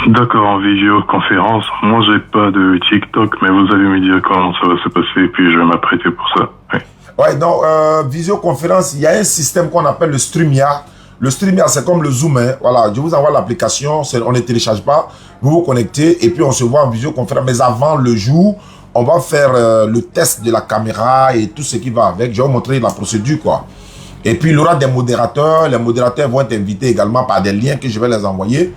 D'accord, en visioconférence. Moi, j'ai pas de TikTok, mais vous allez me dire comment ça va se passer et puis je vais m'apprêter pour ça. Oui. Ouais, donc, visioconférence, il y a un système qu'on appelle le StreamYard. Le StreamYard, c'est comme le Zoom. Hein. Voilà, je vous envoie l'application, on ne télécharge pas. Vous vous connectez et puis on se voit en visioconférence. Mais avant le jour, on va faire le test de la caméra et tout ce qui va avec. Je vais vous montrer la procédure, quoi. Et puis, il y aura des modérateurs. Les modérateurs vont être invités également par des liens que je vais les envoyer.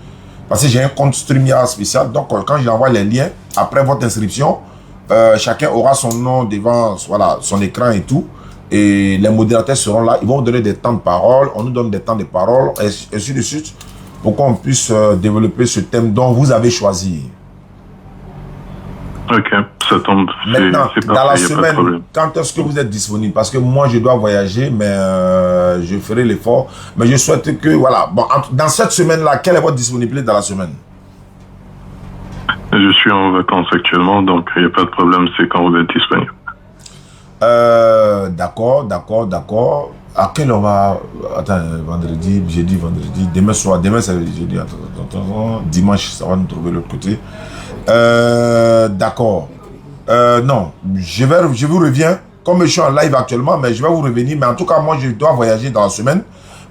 Parce que j'ai un compte StreamYard spécial. Donc, quand j'envoie les liens, après votre inscription, chacun aura son nom devant voilà, son écran et tout. Et les modérateurs seront là. Ils vont vous donner des temps de parole. On nous donne des temps de parole, et ainsi de suite, pour qu'on puisse développer ce thème dont vous avez choisi. Ok, ça tombe. Maintenant, dans la semaine, quand est-ce que vous êtes disponible? Parce que moi, je dois voyager, mais je ferai l'effort. Mais je souhaite que, voilà, bon, dans cette semaine-là, quelle est votre disponibilité dans la semaine? Je suis en vacances actuellement, donc il n'y a pas de problème, c'est quand vous êtes disponible. D'accord. À quelle heure on va... Attends, vendredi, jeudi, vendredi, demain soir, demain c'est jeudi, attends, dimanche, ça va nous trouver de l'autre côté. D'accord. Non, je vous reviens, comme je suis en live actuellement, mais je vais vous revenir, mais en tout cas, moi, je dois voyager dans la semaine.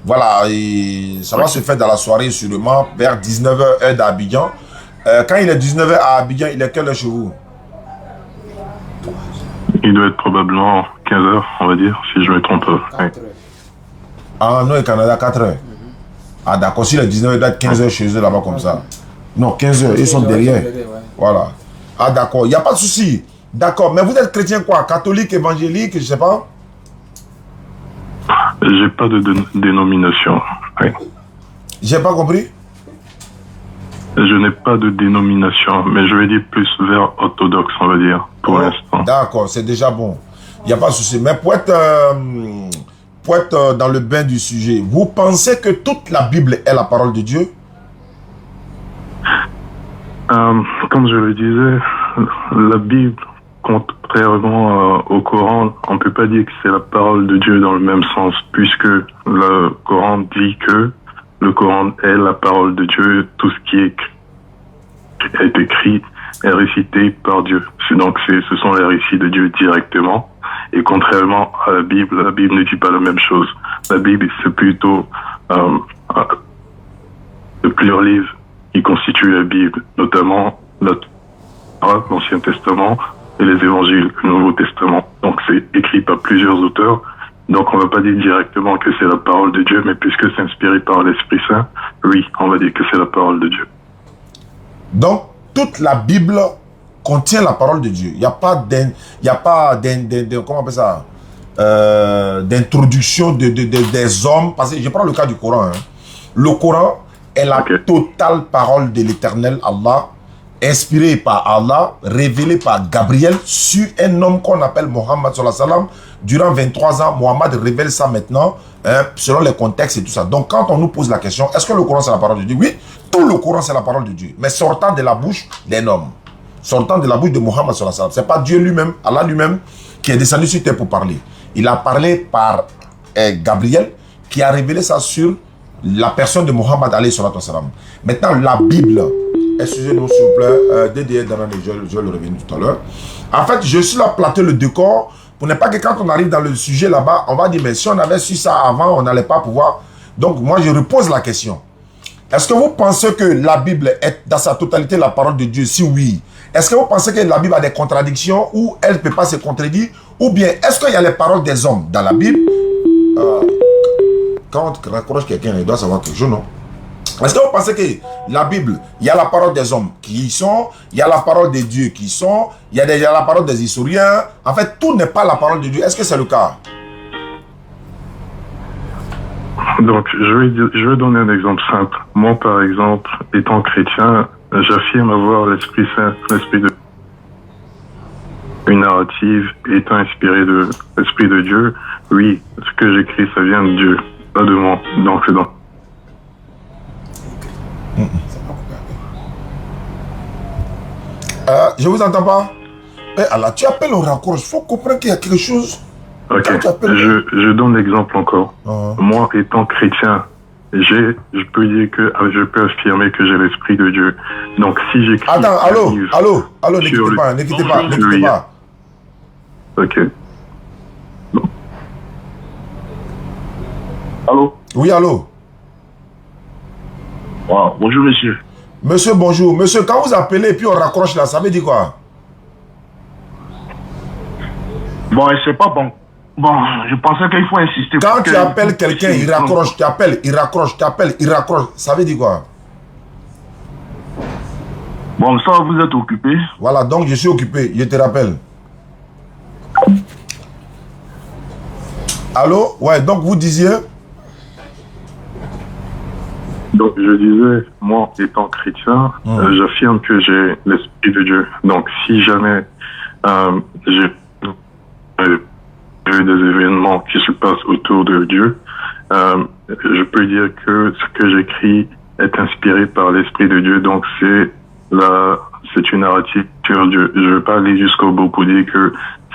Voilà, et ça va se faire dans la soirée, sûrement, vers 19h, heure d'Abidjan. Quand il est 19h à Abidjan, il est quelle heure chez vous? Il doit être probablement 15h, on va dire, si je ne me trompe pas. Ouais. Ah non, au Canada, 4h. Ah d'accord, si le 19h, il doit être 15h chez eux là-bas comme ça. Non, 15h, ils sont derrière. Voilà. Ah d'accord, il n'y a pas de souci. D'accord, mais vous êtes chrétien quoi? Catholique, évangélique, je sais pas? J'ai pas de dénomination. Oui. J'ai pas compris? Je n'ai pas de dénomination, mais je vais dire plus vers orthodoxe, on va dire, pour l'instant. D'accord, c'est déjà bon. Il n'y a pas de souci. Mais pour être dans le bain du sujet, vous pensez que toute la Bible est la parole de Dieu? Comme je le disais, la Bible, contrairement au Coran, on ne peut pas dire que c'est la parole de Dieu dans le même sens, puisque le Coran dit que le Coran est la parole de Dieu, tout ce qui est écrit est récité par Dieu. Donc ce sont les récits de Dieu directement. Et contrairement à la Bible ne dit pas la même chose. La Bible, c'est plutôt plusieurs livres qui constituent la Bible, notamment l'Ancien Testament et les Évangiles, le Nouveau Testament. Donc c'est écrit par plusieurs auteurs. Donc on ne va pas dire directement que c'est la parole de Dieu, mais puisque c'est inspiré par l'Esprit Saint, oui, on va dire que c'est la parole de Dieu. Donc toute la Bible contient la parole de Dieu. Il n'y a pas comment on appelle ça, d'introduction des hommes. Parce que je prends le cas du Coran. Hein. Le Coran est la totale parole de l'Éternel Allah, inspirée par Allah, révélée par Gabriel sur un homme qu'on appelle Mohammed sallallahu alayhi wa sallam. Durant 23 ans, Mohammed révèle ça maintenant, hein, selon les contextes et tout ça. Donc quand on nous pose la question, est-ce que le Coran c'est la parole de Dieu? Oui, tout le Coran c'est la parole de Dieu, mais sortant de la bouche d'un homme. Sortant de la bouche de Mohammed sallallahu alayhi wa sallam. Ce n'est pas Dieu lui-même, Allah lui-même, qui est descendu sur terre pour parler. Il a parlé par Gabriel, qui a révélé ça sur la personne de Mohammed alayhi wa sallam. Maintenant, la Bible, excusez-nous s'il vous plaît, DDR Danane, je vais le revenir tout à l'heure. En fait, je suis là planter le décor pour ne pas que quand on arrive dans le sujet là-bas, on va dire, mais si on avait su ça avant, on n'allait pas pouvoir. Donc, moi, je repose la question. Est-ce que vous pensez que la Bible est dans sa totalité la parole de Dieu? Si oui, est-ce que vous pensez que la Bible a des contradictions ou elle ne peut pas se contredire? Ou bien, est-ce qu'il y a les paroles des hommes dans la Bible? Quand on raccroche quelqu'un, il doit savoir quelque chose, non? Est-ce que vous pensez que la Bible, il y a la parole des hommes qui y sont, il y a la parole des dieux qui y sont, il y a la parole des historiens? En fait, tout n'est pas la parole de Dieu. Est-ce que c'est le cas? Donc, je vais donner un exemple simple. Moi, par exemple, étant chrétien, j'affirme avoir l'Esprit Saint, l'Esprit de une narrative étant inspirée de l'Esprit de Dieu. Oui, ce que j'écris, ça vient de Dieu, pas de moi. Donc, c'est dans... Je vous entends pas. Eh Allah, tu appelles au raccord. Il faut comprendre qu'il y a quelque chose. Ok, je donne l'exemple encore. Moi, étant chrétien, je peux dire que je peux affirmer que j'ai l'Esprit de Dieu. Donc, si j'écris... Attends, allô, ne quittez pas. Ok. Bon. Allô? Oui, allô. Wow. Bonjour, monsieur. Monsieur, bonjour. Monsieur, quand vous appelez et puis on raccroche là, ça veut dire quoi? Bon, c'est pas bon. Bon, je pensais qu'il faut insister. Quand tu appelles quelqu'un, il raccroche, tu appelles, il raccroche. Ça veut dire quoi? Bon, ça, vous êtes occupé. Voilà, donc je suis occupé, je te rappelle. Allô? Ouais, donc vous disiez? Donc, je disais, moi, étant chrétien, j'affirme que j'ai l'Esprit de Dieu. Donc, si jamais j'ai des événements qui se passent autour de Dieu, je peux dire que ce que j'écris est inspiré par l'Esprit de Dieu. Donc, c'est une narrative sur Dieu. Je ne vais pas aller jusqu'au bout pour dire que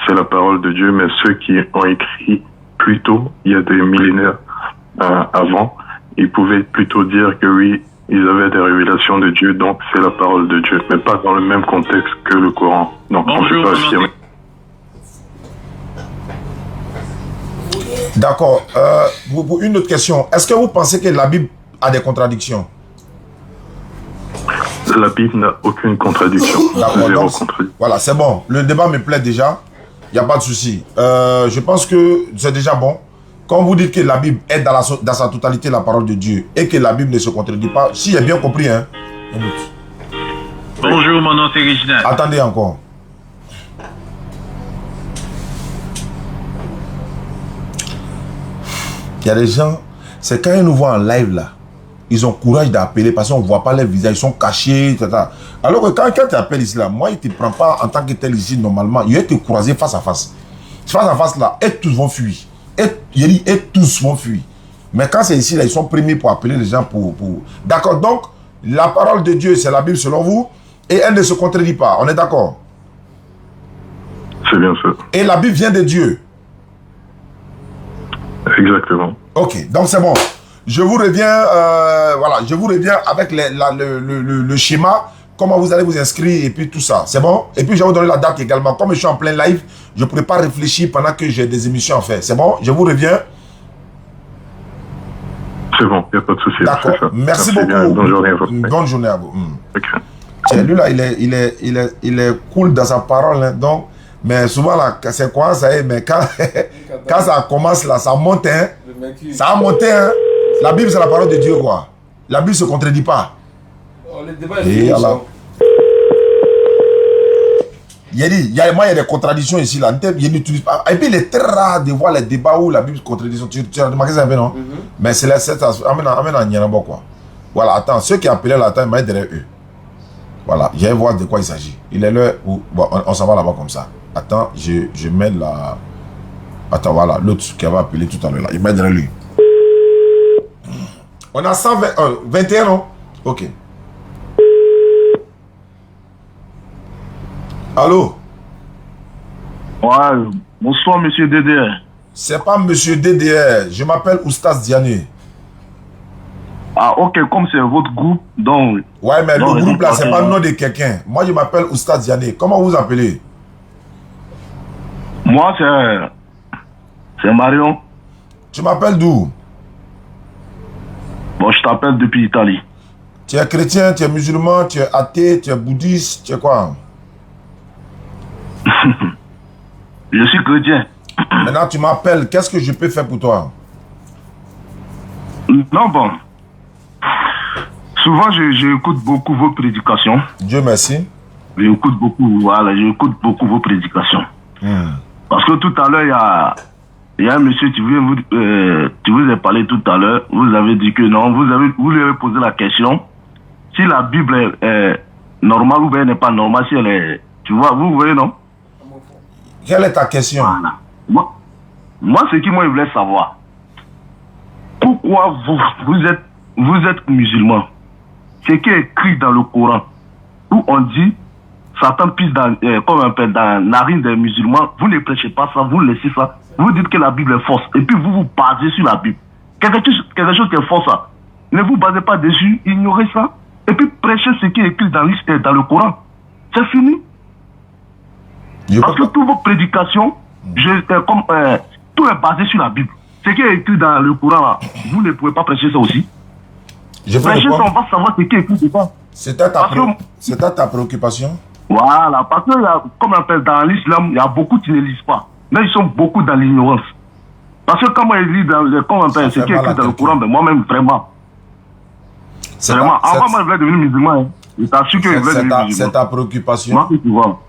c'est la parole de Dieu, mais ceux qui ont écrit plus tôt, il y a des millénaires avant, ils pouvaient plutôt dire que oui, ils avaient des révélations de Dieu, donc c'est la parole de Dieu, mais pas dans le même contexte que le Coran. Donc on ne peut pas affirmer. D'accord. Pour une autre question, est-ce que vous pensez que la Bible a des contradictions? La Bible n'a aucune contradiction. D'accord, voilà, c'est bon. Le débat me plaît déjà. Il n'y a pas de souci. Je pense que c'est déjà bon. Quand vous dites que la Bible est dans sa totalité la parole de Dieu et que la Bible ne se contredit pas, si j'ai bien compris, hein. Bonjour, mon nom c'est Reginald. Attendez encore. Il y a des gens, c'est quand ils nous voient en live là, ils ont courage d'appeler parce qu'on ne voit pas les visages, ils sont cachés, etc. Alors que quand tu appelles ici là, moi il ne te prend pas en tant que tel ici normalement, il va te croiser face à face. Face à face là, et tous vont fuir. Et tous vont fuir. Mais quand c'est ici là, ils sont primés pour appeler les gens pour... D'accord, donc la parole de Dieu c'est la Bible selon vous et elle ne se contredit pas, on est d'accord? C'est bien ça. Et la Bible vient de Dieu. Exactement. Ok, donc c'est bon. Je vous reviens, voilà, je vous reviens avec le schéma comment vous allez vous inscrire et puis tout ça. C'est bon? Et puis je vais vous donner la date également. Comme je suis en plein live, je ne pourrais pas réfléchir pendant que j'ai des émissions à faire. C'est bon? Je vous reviens. C'est bon, il n'y a pas de souci. D'accord. Merci beaucoup. Bien. Bonne journée à vous. Bonne journée à vous. Okay. Tiens, lui là, il est cool dans sa parole. Hein, donc, mais souvent là, c'est quoi ça? Mais quand, quand ça commence là, ça monte. Hein, ça a monté. Hein. La Bible, c'est la parole de Dieu, quoi. La Bible ne se contredit pas. Le débat est fini. Il dit, il y a des contradictions ici. Là. Il n'utilise pas. Et puis, il est très rare de voir les débats où la Bible se contredit. Tu as remarqué ça un peu, non? Mais c'est la amène à Nyanabo, quoi. Voilà, attends. Ceux qui appelaient là, attends, ils m'aident derrière eux. Voilà, je vais voir de quoi il s'agit. Il est l'heure où. Bon, on s'en va là-bas comme ça. Attends, je mets la. Attends, voilà, l'autre qui avait appelé tout à l'heure là. Il m'aide derrière lui. On a 21, non? Ok. Allô? Ouais, bonsoir, monsieur DDR. C'est pas monsieur DDR. Je m'appelle Oustaz Diané. Ah, ok, comme c'est votre groupe, donc... Ouais, mais le groupe là, c'est pas le nom de quelqu'un. Moi, je m'appelle Oustaz Diané. Comment vous appelez? Moi, c'est Marion. Tu m'appelles d'où? Bon, je t'appelle depuis Italie. Tu es chrétien, tu es musulman, tu es athée, tu es bouddhiste, tu es quoi? Je suis chrétien. Maintenant, tu m'appelles. Qu'est-ce que je peux faire pour toi? Non, bon. Souvent, j'écoute beaucoup vos prédications. Dieu merci. J'écoute beaucoup vos prédications. Parce que tout à l'heure, il y a un monsieur qui vous a parlé tout à l'heure. Vous avez dit que non. Vous lui avez posé la question. Si la Bible est normale ou bien elle n'est pas normale, si elle est... Tu vois, vous voyez, non? Quelle est ta question? Voilà. Moi, ce que moi, je voulais savoir, pourquoi vous êtes musulman? Ce qui est écrit dans le Coran, où on dit, Satan pisse dans la narine des musulmans, vous ne prêchez pas ça, vous laissez ça, vous dites que la Bible est fausse, et puis vous vous basez sur la Bible. Quelque chose qui est faux, ça. Ne vous basez pas dessus, ignorez ça, et puis prêchez ce qui est écrit dans le Coran. C'est fini. Parce que toutes vos prédications, tout est basé sur la Bible. Ce qui est écrit dans le Coran, là, vous ne pouvez pas prêcher ça aussi. Prêcher ça, on va savoir ce qui est écrit dedans. C'était ta préoccupation? Voilà, parce que, comme on appelle dans l'islam, il y a beaucoup qui ne lisent pas. Mais ils sont beaucoup dans l'ignorance. Parce que quand moi je lis ce qui est écrit dans le Coran, ben moi-même, vraiment. Vraiment, avant moi je voulais devenir musulman. Hein. Je t'assure que je voulais devenir musulman. C'est ta préoccupation? Moi, tu vois.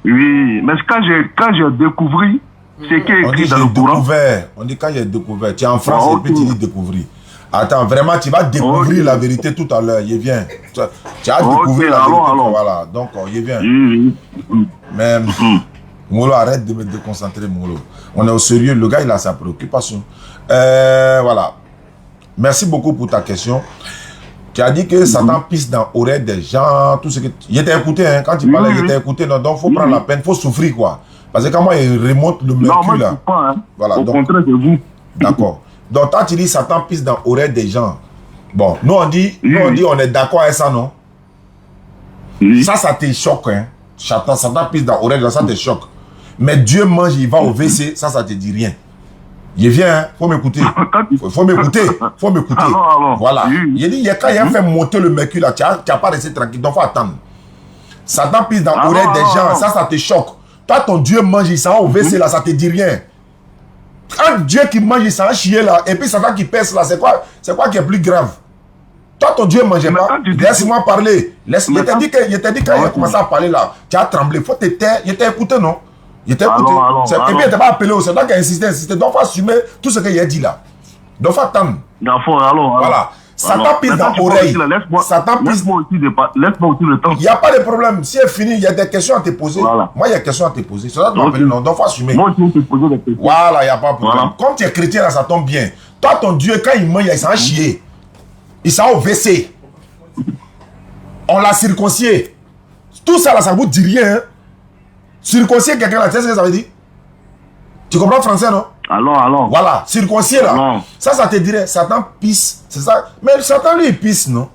Oui, mais quand j'ai découvert ce qui est écrit dans le Coran. On dit quand j'ai découvert. Tu es en France et puis tu dis découvrir. Attends, vraiment, tu vas découvrir la vérité tout à l'heure. Il vient. Tu as découvert la vérité. Voilà, donc il vient. Mais, Molo, arrête de me déconcentrer, Molo. On est au sérieux. Le gars, il a sa préoccupation. Voilà. Merci beaucoup pour ta question. Tu as dit que Satan pisse dans l'oreille des gens, tout ce que... Il était écouté, hein, quand il parlait, il était écouté. Non, donc, il faut prendre la peine, il faut souffrir, quoi. Parce que quand moi, il remonte le mercure, là... Pas, hein. Voilà, au donc... contraire, c'est vous. D'accord. Donc, toi, tu dis Satan pisse dans l'oreille des gens. Bon, nous, on dit, on est d'accord avec ça, non? Ça te choque, hein. Satan pisse dans l'oreille des gens, ça te choque. Mais Dieu mange, il va au WC, ça te dit rien. Il vient, hein, faut m'écouter. Faut m'écouter. Voilà. Il dit, quand il a fait monter le mercure là, tu n'as pas resté tranquille. Donc, il faut attendre. Satan pisse dans l'oreille des gens, ça te choque. Toi, ton Dieu mange, il s'en va au WC là, ça te dit rien. Un Dieu qui mange, il s'en va chier là, et puis Satan qui pèse là, c'est quoi qui est plus grave? Toi, ton Dieu ne mangeait pas. Laisse-moi parler. Il t'a dit quand il a commencé à parler là, tu as tremblé. Faut te taire. Il t'a écouté, non? Il t'a écouté. Et puis, il ne t'a pas appelé. C'est toi qui as insisté. Donc, il faut assumer tout ce qu'il a dit là. Donc, il faut attendre. Voilà. Satan pisse dans l'oreille. Satan pisse. Laisse-moi aussi le temps. Il n'y a pas de problème. Si c'est fini, il y a des questions à te poser. Voilà. Moi, il y a des questions à te poser. C'est ça que tu m'appelles, non? Donc, il faut assumer. Moi, je vais te poser des questions. Voilà, il n'y a pas de problème. Voilà. Comme tu es chrétien, là, ça tombe bien. Toi, ton Dieu, quand il mange, il s'en chier. Il s'en au WC. On l'a circoncié. Tout ça, là, ça ne vous dit rien. Hein? Circoncier quelqu'un, là, tu sais ce que ça veut dire? Tu comprends le français, non? Alors. Voilà, circoncier, là. Ça te dirait, Satan pisse. C'est ça. Mais Satan, lui, il pisse, non?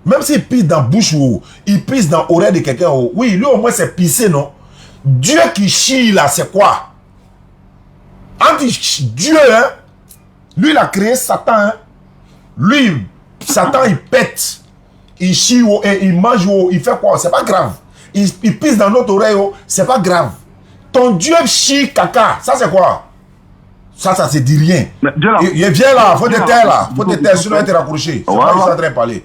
Même s'il pisse dans la bouche ou il pisse dans l'oreille de quelqu'un, oui, lui au moins c'est pissé, non? Dieu qui chie là, c'est quoi? Dieu, hein? Lui, il a créé Satan, hein? Lui, Satan, il pète. Il chie et il mange, il fait quoi? C'est pas grave. Il pisse dans notre oreille, c'est pas grave. Ton Dieu chie caca, ça c'est quoi? Ça se dit rien. Il vient là, faut te taire là. Faut te taire, sinon il te raccroché. C'est pas que je suis en train de parler.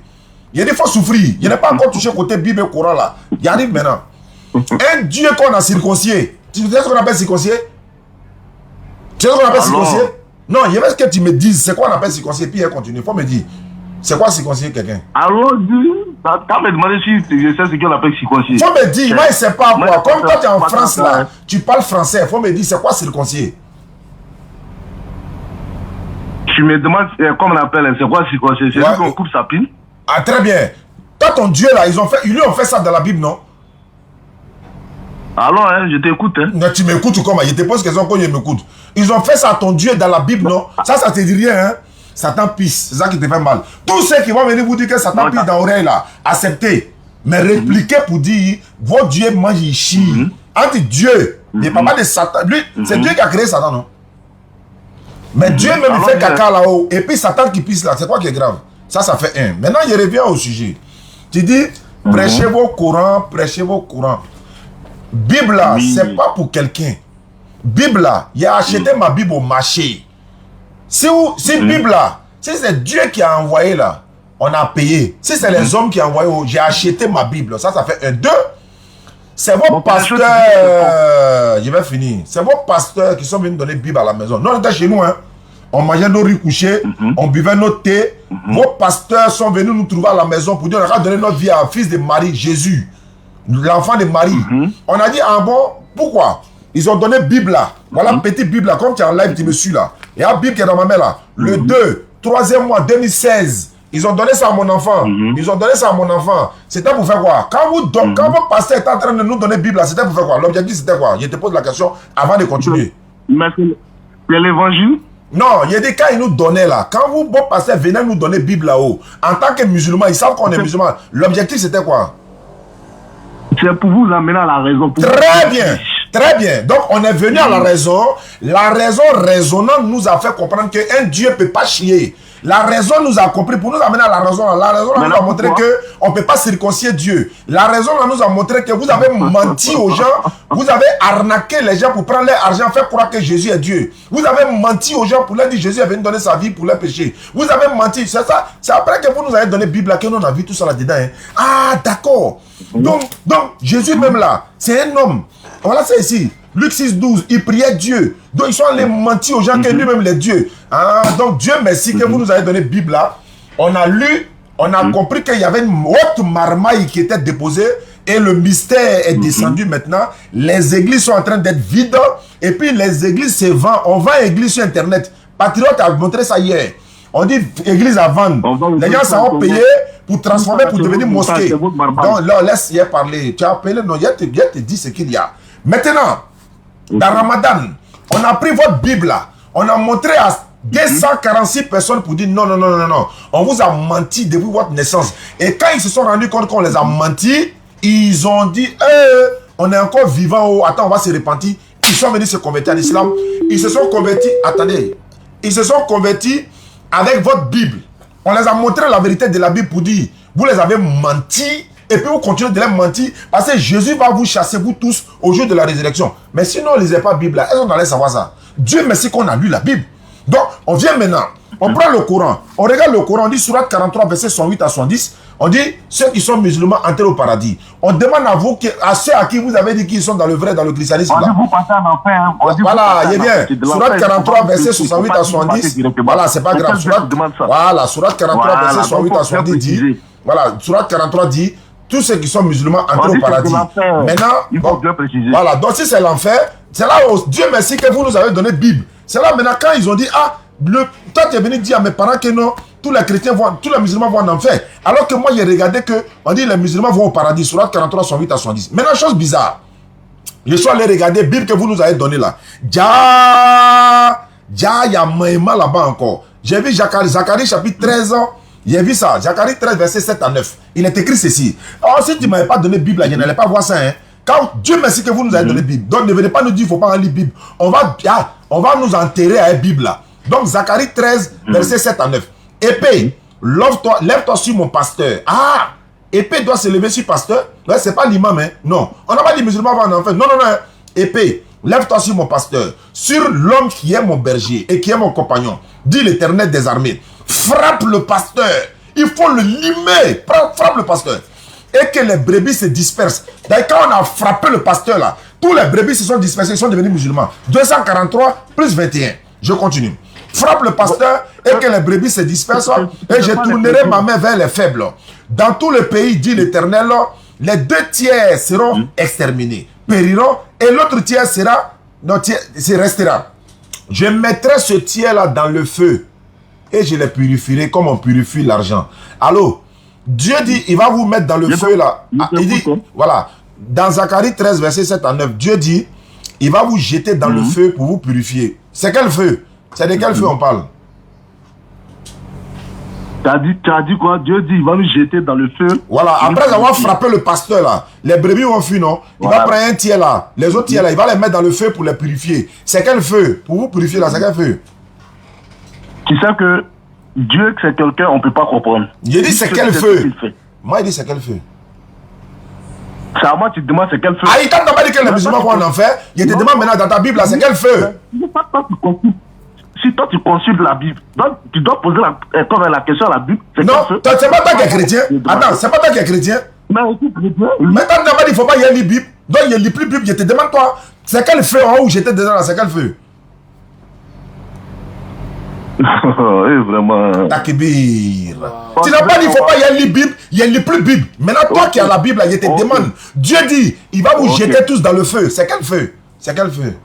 Il y a des fois souffrir. Il n'est pas encore touché côté Bible et Coran là. Il arrive maintenant. Un Dieu qu'on a circoncié. Tu sais ce qu'on appelle circoncié? Tu sais ce qu'on appelle circoncié? Non, il y avait ce que tu me dises. C'est quoi on appelle circoncié? Puis il continue. Il faut me dire. C'est quoi circoncié quelqu'un? Alors, t'as me demandé si je sais ce qu'on appelle circoncié. Il faut me dire. Moi, je ne sais pas quoi. Comme toi, tu es en France là, tu parles français. Il faut me dire c'est quoi circoncié? Tu me demandes comment on appelle, c'est quoi circoncié? C'est lui qu'on coupe sa pile? Ah, très bien. Toi, ton Dieu là, ils lui ont fait ça dans la Bible, non? Alors, hein, je t'écoute. Hein. Non, tu m'écoutes comment? Je te pose question quand je m'écoute. Ils ont fait ça à ton Dieu dans la Bible, non? Ça te dit rien, hein? Satan pisse, c'est ça qui te fait mal. Tous ceux qui vont venir vous dire que Satan pisse dans l'oreille là, acceptez. Mais répliquez pour dire, votre Dieu mange, il chie. Entre Dieu, il n'y a pas de Satan. Lui, c'est Dieu qui a créé Satan, non? Mais Dieu même il fait caca là-haut. Et puis Satan qui pisse là, c'est quoi qui est grave? Ça fait un. Maintenant, je reviens au sujet. Tu dis, prêchez vos courants, prêchez vos courants. Bible là, c'est pas pour quelqu'un. Bible là, il a acheté ma Bible au marché. Si Bible là, si c'est Dieu qui a envoyé là, on a payé. Si c'est les hommes qui ont envoyé, j'ai acheté ma Bible. Ça fait un. Deux, c'est vos pasteurs. Je vais finir. C'est vos pasteurs qui sont venus donner Bible à la maison. Nous, on était chez nous, hein. On mangeait nos riz couchés, on buvait notre thé. Vos pasteurs sont venus nous trouver à la maison pour dire on a donné notre vie à un fils de Marie, Jésus, l'enfant de Marie. On a dit, ah bon, pourquoi? Ils ont donné Bible là. Voilà, petite Bible là, comme tu es en live, tu me suis là. Il y a la Bible qui est dans ma main là. Le 2, 3e mois 2016. Ils ont donné ça à mon enfant. Ils ont donné ça à mon enfant. C'était pour faire quoi? Quand vos pasteurs étaient en train de nous donner Bible là, c'était pour faire quoi? L'objectif c'était quoi? Je te pose la question avant de continuer. Mais c'est l'évangile? Non, il y a des cas, ils nous donnaient là. Quand vos pasteurs venaient nous donner Bible là-haut, en tant que musulmans, ils savent qu'on est musulmans. L'objectif c'était quoi? C'est pour vous amener à la raison. Très bien. Très bien. Donc, on est venu à la raison. La raison raisonnante nous a fait comprendre qu'un Dieu ne peut pas chier. La raison nous a compris pour nous amener à la raison. La raison nous a montré qu'on ne peut pas circoncier Dieu. La raison nous a montré que vous avez menti aux gens. Vous avez arnaqué les gens pour prendre leur argent, faire croire que Jésus est Dieu. Vous avez menti aux gens pour leur dire Jésus est venu donner sa vie pour leurs péchés. Vous avez menti. C'est ça. C'est après que vous nous avez donné la Bible là que nous on a vu tout ça là-dedans. Hein. Ah, d'accord. Donc, Jésus même là, c'est un homme. Voilà, c'est ici. Luc 6, 12, il priait Dieu. Donc, ils sont allés mentir aux gens que lui-même est Dieu. Ah, donc, Dieu merci que vous nous avez donné la Bible là. On a lu, on a compris qu'il y avait une haute marmaille qui était déposée et le mystère est descendu maintenant. Les églises sont en train d'être vides et puis les églises se vendent. On vend église sur Internet. Patriote a montré ça hier. On dit église à vendre. Les gens s'en payé pour transformer, pour devenir mosquée. Donc là, laisse y parler. Tu as appelé, non, il te dit ce qu'il y a. Maintenant, dans Ramadan, on a pris votre Bible là. On a montré à 246 personnes pour dire non. On vous a menti depuis votre naissance. Et quand ils se sont rendus compte qu'on les a menti, ils ont dit, on est encore vivant, oh, attends, on va se repentir. Ils sont venus se convertir en islam. Ils se sont convertis, attendez, ils se sont convertis avec votre Bible. On les a montré la vérité de la Bible pour dire, vous les avez menti. Et puis vous continuez de les mentir parce que Jésus va vous chasser, vous tous, au jour de la résurrection. Mais sinon, on ne lisait pas la Bible là. Est-ce qu'on allait savoir ça? Dieu merci qu'on a lu la Bible. Donc, on vient maintenant. On prend le Coran. On regarde le Coran. On dit Sourate 43, versets 108 à 110. On dit ceux qui sont musulmans entrez au paradis. On demande à vous, à ceux à qui vous avez dit qu'ils sont dans le vrai, dans le christianisme. On dit vous passez en enfer. Hein. Voilà, il est bien. Sourate 43, versets 68 à 70. Voilà, c'est pas grave. Voilà, Sourate 43, versets 68 à 70 dit. Voilà, Sourate 43 dit. Tous ceux qui sont musulmans entrent au paradis. Maintenant, il faut bien préciser. Voilà, donc si c'est l'enfer, c'est là où Dieu merci que vous nous avez donné Bible. C'est là maintenant quand ils ont dit, toi tu es venu dire à mes parents que non, tous les chrétiens vont, tous les musulmans vont en enfer. Alors que moi j'ai regardé que, on dit les musulmans vont au paradis, Sourate 43, 108 à 110. Maintenant, chose bizarre, je suis allé regarder la Bible que vous nous avez donnée là. Il y a Maïma là-bas encore. J'ai vu Zacharie chapitre 13 ans. J'ai vu ça. Zacharie 13, verset 7 à 9. Il est écrit ceci. Oh, si tu ne m'avais pas donné Bible, je n'allais pas voir ça. Hein. Quand Dieu merci que vous nous avez donné Bible. Donc ne venez pas nous dire qu'il ne faut pas lire Bible. On va nous enterrer à la Bible là. Donc Zacharie 13, verset 7 à 9. Épée, lève-toi sur mon pasteur. Ah, épée doit se lever sur pasteur. Ouais, c'est pas l'imam, hein. Non. On n'a pas dit musulman avant en fait. Non. Épée, lève-toi sur mon pasteur, sur l'homme qui est mon berger et qui est mon compagnon. Dit l'Éternel des armées. Frappe le pasteur. Il faut le limer. Frappe le pasteur. Et que les brebis se dispersent. D'ailleurs, quand on a frappé le pasteur là, tous les brebis se sont dispersés, ils sont devenus musulmans. 243 plus 21. Je continue. Frappe le pasteur et que les brebis se dispersent et je tournerai ma main vers les faibles. Dans tout le pays, dit l'Éternel, les 2 tiers seront exterminés, périront et l'autre tiers restera. Je mettrai ce tiers-là dans le feu et je les purifierai comme on purifie l'argent. Allô? Dieu dit, il va vous mettre dans le feu là. Il dit, voilà, dans Zacharie 13, verset 7 à 9, Dieu dit, il va vous jeter dans le feu pour vous purifier. C'est quel feu? C'est de quel feu on parle? Tu as dit quoi? Dieu dit, il va nous jeter dans le feu. Voilà, après avoir frappé le pasteur là, les brebis vont fuir, non? Il va prendre un tiers là, les autres tiers là, il va les mettre dans le feu pour les purifier. C'est quel feu? Pour vous purifier là, c'est quel feu? Tu sais que Dieu, c'est quelqu'un, on ne peut pas comprendre. Il dit c'est quel feu? Moi, il dit c'est quel feu? C'est à moi, tu te demandes c'est quel feu. Ah, il t'a pas dit que les musulmans vont en enfer. Il te demande maintenant dans ta Bible là, c'est quel feu? Si toi tu consultes la Bible, donc tu dois poser la question à la Bible. Non, c'est pas toi qui es chrétien. Attends, c'est pas toi qui es chrétien. Mais aussi chrétien. Maintenant, tu m'as dit qu'il ne faut pas y aller lire Bible. Donc, il ne lit plus Bible. Je te demande toi, c'est quel feu en haut où j'étais dedans là, c'est quel feu? Vraiment. Takbir. Tu n'as pas dit qu'il ne faut pas y aller lire Bible, il ne lit plus Bible. Maintenant, toi qui as la Bible, là, je te demande. Dieu dit, il va vous jeter tous dans le feu. C'est quel feu? C'est quel feu?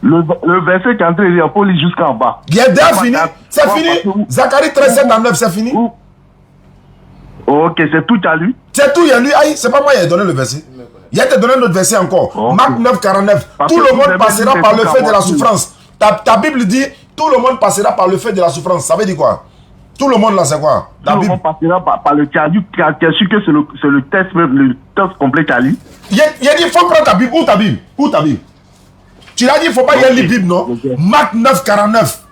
Le verset qui est en train de lire, il faut lire jusqu'en bas. Il est déjà fini. C'est fini. Zacharie 13, 7 à 9, c'est fini. Ok, c'est tout, tu as lu? C'est tout, il y a lu. Aïe, c'est pas moi qui ai donné le verset. Il a te donné notre verset encore. Okay. Marc 9, 49. Tout le monde passera par le feu de la souffrance. Ta Bible dit, tout le monde passera par le feu de la souffrance. Ça veut dire quoi? Tout le monde là, c'est quoi? Tout le monde passera par le... Tu as su que c'est le texte complet que tu as lu? Il a dit, il faut prendre ta Bible. Où ta Bible? Où ta Bible? Tu l'as dit, il ne faut pas y aller lire Bible, non? Marc 9, 49.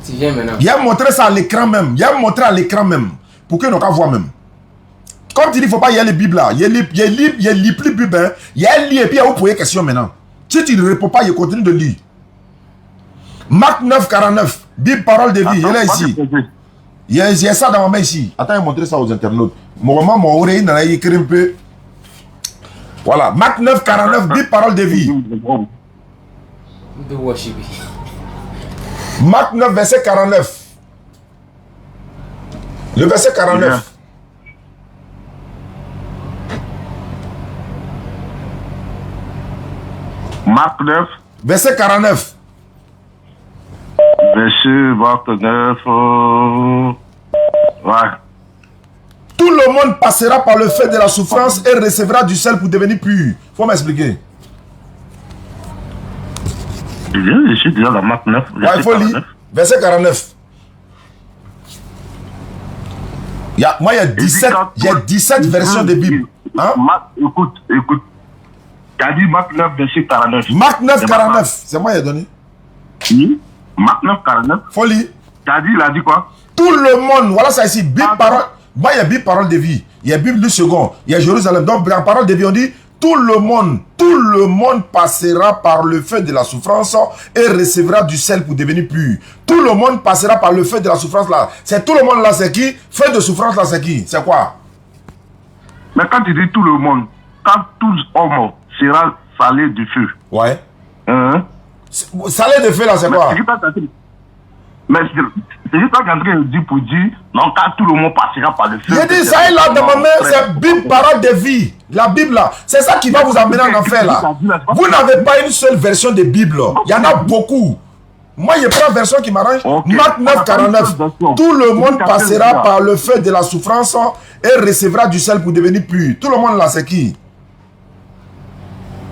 Il a montré ça à l'écran même. Il a montré à l'écran même. Pour que nous voient même. Comme tu dis, il ne faut pas y aller Bible là. Il lit plus Bible. Hein. Il y a lit et puis il y a vous poser question maintenant. Si tu ne réponds pas, il continue de lire. Marc 9, 49. Bible, parole de vie. Il est ici. Il y a ça dans ma main ici. Attends, je vais montrer ça aux internautes. Mon oreille, il a écrit un peu. Voilà, Marc 9, 49, Bible, parole de vie. Marc 9, verset 49. Le verset 49. Marc 9. Verset 49. Verset 29. Ouais. Tout le monde passera par le feu de la souffrance et recevra du sel pour devenir pur. Faut m'expliquer. Je suis déjà dans Marc 9. Ouais, il faut lire. Verset 49. Moi, il y a 17 versions de Bible. Hein? Écoute. Tu as dit Marc 9, verset 49. Marc 9, 49. C'est moi qui ai donné. Oui. Marc 9, 49. Faut lire. Tu as dit, il a dit quoi? Tout le monde. Voilà ça ici. Bible, parole. Moi, il y a Bible, parole de vie. Il y a Bible du second. Il y a Jérusalem. Donc, en parole de vie, on dit tout le monde passera par le feu de la souffrance et recevra du sel pour devenir pur. Tout le monde passera par le feu de la souffrance là. C'est tout le monde là, c'est qui? Feu de souffrance là, c'est qui? C'est quoi? Mais quand tu dis tout le monde, quand tous hommes sera salé du feu. Ouais. Salé de feu là, c'est quoi? Mais c'est juste en train de dire pour dire, non, quand tout le monde passera par le feu. J'ai dit, ça est là dans ma main, c'est Bible, parole de vie. La Bible là, c'est ça qui va vous amener en enfer là. Vous n'avez pas une seule version de Bible. Il y en a beaucoup. Moi, je prends la version qui m'arrange. Marc 9, 49. Tout le monde passera par le feu de la souffrance et recevra du sel pour devenir pur. Tout le monde là, c'est qui?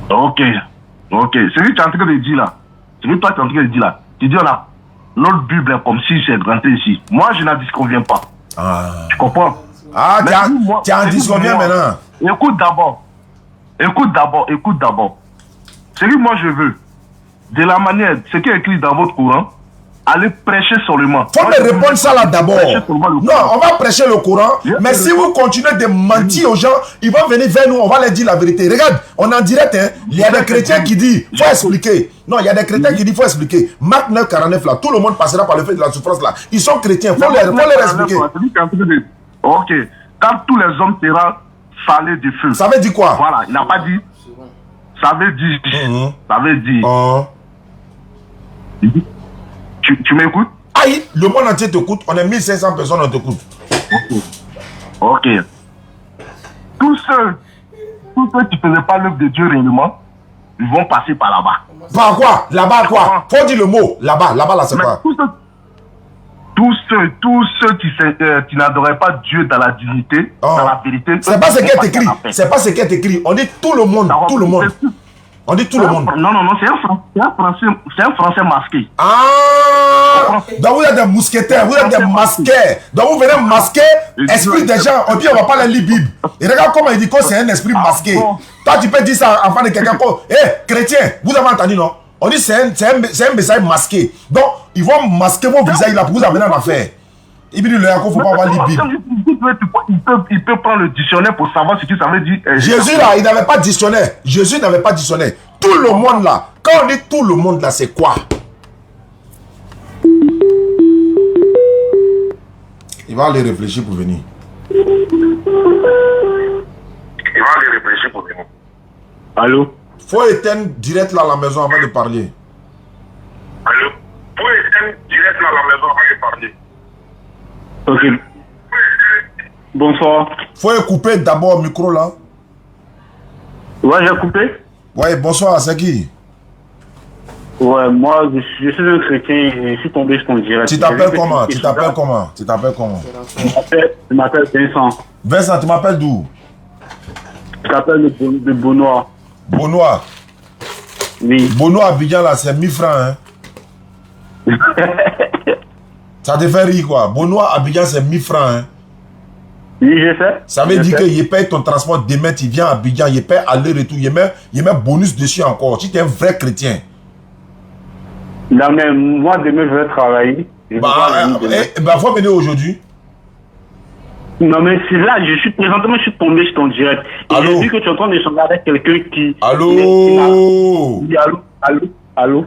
Ok. C'est lui qui est en train de dire là. C'est lui toi qui est en train de dire là. Tu dis là. notre Bible est comme si c'est rentré ici. Moi, je n'en disconviens pas. Ah, Tu comprends? ah Mais moi, tu en dis combien maintenant? Écoute d'abord. Ce que moi je veux, de la manière, ce qui est écrit dans votre Coran, allez prêcher seulement. Faut me répondre ça là d'abord. Non, on va prêcher le Coran, mais si vous continuez de mentir aux gens, ils vont venir vers nous, on va leur dire la vérité. Regarde, on est en direct, hein. Il y a des chrétiens qui disent, faut expliquer. Non, il y a des chrétiens qui disent, faut expliquer. Marc 9, 49 là, tout le monde passera par le fait de la souffrance là. Ils sont chrétiens, faut leur expliquer. Ok, quand tous les hommes seront salés du feu. Ça veut dire quoi? Voilà, il n'a pas dit. Ça veut dire. Ça veut dire. Tu m'écoutes? Aïe, le monde entier t'écoute. On est 1500 personnes, on t'écoute. Ok. Tous ceux qui ne faisaient pas l'œuvre de Dieu réellement, ils vont passer par là-bas. Par quoi? Là-bas quoi? Faut dire le mot. Là-bas là c'est quoi? Tous ceux qui n'adoraient pas Dieu dans la dignité, dans la vérité. C'est pas ce qui est écrit. C'est pas ce qui est écrit. On dit tout le monde. Tout le monde. On dit tout le monde. Non, c'est un français masqué. Ah! Donc vous êtes des mousquetaires, vous êtes des masqués. Donc vous venez masquer l'esprit des gens. On dit on va pas la lire Bible. Et regarde comment il dit que c'est un esprit masqué. Toi tu peux dire ça en face de quelqu'un. Hé, chrétien, vous avez entendu non? On dit c'est un message masqué. Donc ils vont masquer vos visages là pour vous amener en affaire. Il dit le Yacoub, faut pas avoir la Bible. Il peut prendre le dictionnaire pour savoir ce que ça veut dire. Jésus là, il n'avait pas de dictionnaire. Jésus n'avait pas de dictionnaire. Tout le monde là, quand on dit tout le monde là, c'est quoi? Il va aller réfléchir pour venir. Allô? Faut éteindre direct là à la maison avant de parler. Allô? Faut éteindre direct là à la maison avant de parler. Ok. Bonsoir. Faut couper d'abord le micro là. Ouais, j'ai coupé. Ouais, bonsoir, c'est qui? Ouais, moi, je suis un chrétien et je suis tombé sur ton direct. Tu t'appelles comment? Tu t'appelles comment? Tu t'appelles comment? Je m'appelle Vincent. Vincent, tu m'appelles d'où? Je t'appelle de Beaunois. Beaunois? Oui. Beaunois Abidjan là, c'est 1000 francs, hein? Ça te fait rire quoi? Beaunois Abidjan, c'est 1000 francs, hein? Oui, je sais. Ça veut dire qu'il paye ton transport demain, tu viens à Abidjan, il paye aller-retour, il met bonus dessus encore. Si tu es un vrai chrétien. Non, mais moi, demain, je vais travailler. Faut venir aujourd'hui. Non, mais c'est là, présentement, je suis tombé sur ton direct. Et j'ai vu que tu es en train d'échanger avec quelqu'un qui... Allô? Oui, allô?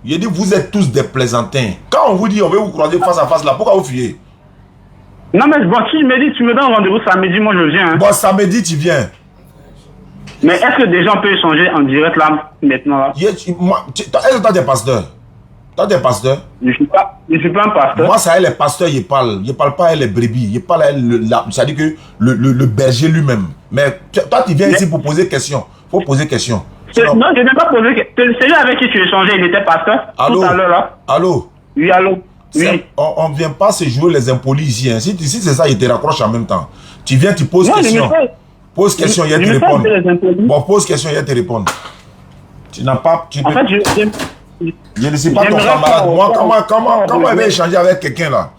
Il dit, vous êtes tous des plaisantins. Quand on vous dit, on veut vous croiser face à face là, pourquoi vous fuyez? Non, mais bon, si je me dis, tu me donnes rendez-vous samedi, moi je viens. Hein. Bon, samedi, tu viens. Mais est-ce que des gens peuvent échanger en direct là, maintenant là? Est-ce que tu as des pasteurs? Tu as des pasteurs? Je suis pas un pasteur. Moi, ça, les pasteurs, ils parlent. Ils parlent pas à les brebis. Ils parlent à c'est-à-dire que le berger lui-même. Mais toi, tu viens ici pour poser question. Faut poser question. Sinon... Non, je n'ai pas posé question. Celui avec qui tu échangeais, il était pasteur? Allô? Tout à l'heure là. Allô? Oui, allô? Oui. On ne vient pas se jouer les impolis ici. Hein. Si c'est ça, ils te raccrochent en même temps. Tu viens, tu poses question. Pose question, il y a te répondre. Bon, pose question, il y a te répondre. Tu n'as pas... En fait, je ne sais pas ton camarade. Moi, comment il va échanger avec quelqu'un là?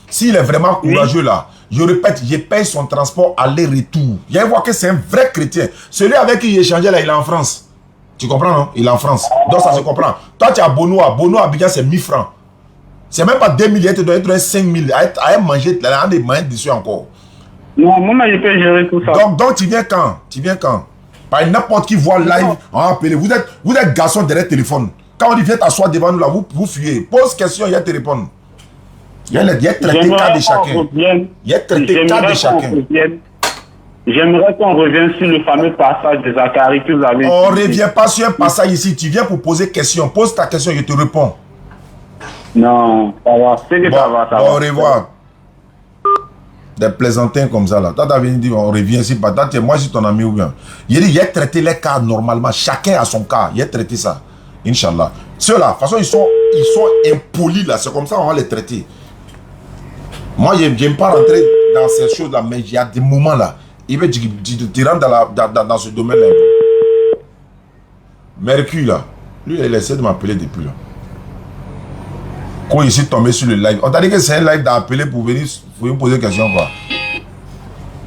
S'il est vraiment courageux là, je répète, je paye son transport aller-retour. Il y a voir que c'est un vrai chrétien. Celui avec qui il échangeait là, il est en France. Tu comprends, non? Il est en France. Donc ça se comprend. Toi, tu es à Beaunois. Beaunois, Abidjan, c'est 1000 francs. C'est même pas 2000, il te doit être 5000. À manger, il y a des moyens dessus encore. Non, moi, je peux gérer tout ça. Donc tu viens quand? Tu viens quand? Par n'importe qui voit live, on va appeler. Vous êtes garçon derrière le téléphone. Quand on dit viens t'asseoir devant nous là, vous fuyez. Pose question, il y a te répondre. Il y a traité cas de chacun. Il y a traité cas de chacun. J'aimerais qu'on revienne sur le fameux passage de Zacharie que vous avez. On ne revient pas sur un passage ici. Tu viens pour poser question. Pose ta question, je te réponds. Non, ça va. C'est que ça va, ça va. Au revoir. Des plaisantins comme ça là. Toi, tu as venu dire on revient ici. Moi, je suis ton ami ou bien. Il a traité les cas normalement. Chacun a son cas. Il a traité ça. Inch'Allah. Ceux-là, de toute façon, ils sont impolis là. C'est comme ça on va les traiter. Moi, je n'aime pas rentrer dans ces choses-là, mais il y a des moments là. Il veut tu rentres dans ce domaine-là. Mercure là. Lui, il essaie de m'appeler depuis là. Quand je suis tombé sur le live, on t'a dit que c'est un live d'appeler pour venir me poser des questions quoi.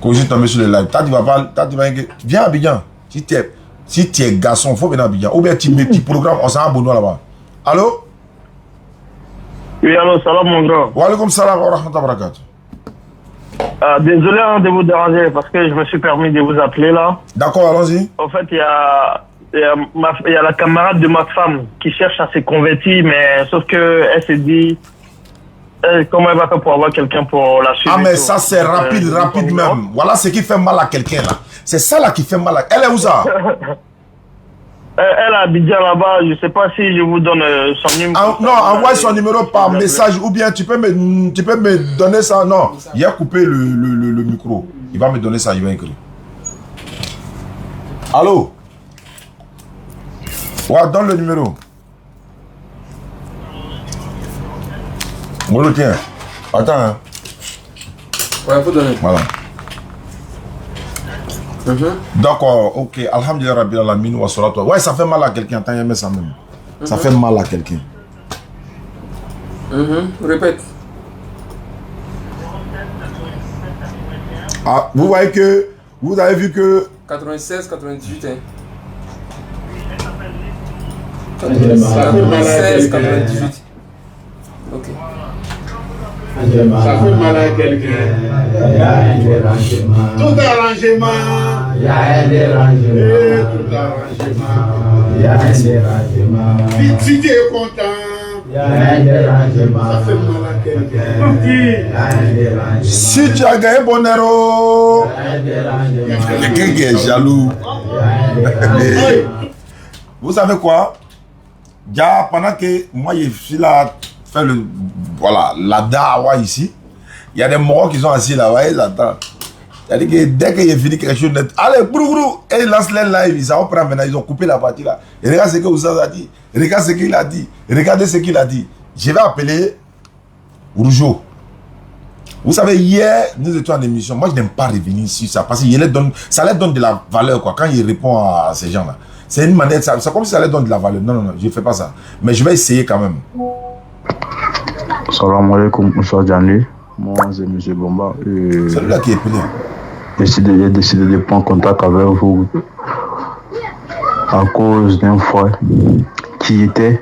Quand je suis tombé sur le live, tu vas pas, viens à Abidjan. Si tu es garçon, il faut venir à Abidjan. Ou bien tu mets petit programme, on s'en va à Benoît là-bas. Allô? Oui, allô, salam mon grand. Wa alaikum salam wa rahmatullahi wa barakatuh. Désolé de vous déranger parce que je me suis permis de vous appeler là. D'accord, allons-y. En fait, il y a la camarade de ma femme qui cherche à se convertir, mais sauf que elle s'est dit comment elle va faire pour avoir quelqu'un pour la suivre. Ah, mais ça c'est rapide même. Voilà ce qui fait mal à quelqu'un là. C'est ça là qui fait mal à... Elle est où ça? Elle habite là-bas, je ne sais pas si je vous donne son numéro. Non, envoie son numéro par message ou bien tu peux me donner ça. Non, il a coupé le micro. Il va me donner ça, il va écrire. Allô? Ouais, donne le numéro. Bon, tiens. Attends. Hein. Ouais, faut donner. Voilà. D'accord, ok. Alhamdulillah Rabbil Alamin wa salatu. Ouais, ça fait mal à quelqu'un. T'as aimé ça même. Ça fait mal à quelqu'un. Répète. Ah, vous voyez que... Vous avez vu que... 96, 98, hein. 96, 98. Ok. Ça fait mal à quelqu'un. Tout arrangement. Il y a un dérangement. Tout arrangement. Il y a un dérangement. Si tu es content. Il y a un dérangement. Ça fait mal à quelqu'un. Si tu as gagné Bonero. Quelqu'un qui est jaloux. Vous savez quoi? Déjà, pendant que moi je suis là, faire le... Voilà, la dawa ici. Il y a des morts qui sont assis là-bas, ils attendent. C'est-à-dire que dès qu'il est fini quelque chose net, allez, brou, et ils lancent leur live, ils en prennent maintenant, ils ont coupé la partie là. Et regarde ce que Oussaz a dit, regarde ce qu'il a dit, regardez ce qu'il a dit. Je vais appeler Rougeau. Vous savez, hier, nous étions en émission, moi je n'aime pas revenir sur ça, parce que ça leur donne de la valeur, quoi, quand il répond à ces gens-là. C'est une manière, c'est comme si ça leur donne de la valeur. Non, je ne fais pas ça. Mais je vais essayer quand même. Salam alaikum, Moussa Djani. Moi, c'est M. Bomba. C'est lui-là qui est appelé. J'ai décidé de prendre contact avec vous à cause d'un frère qui était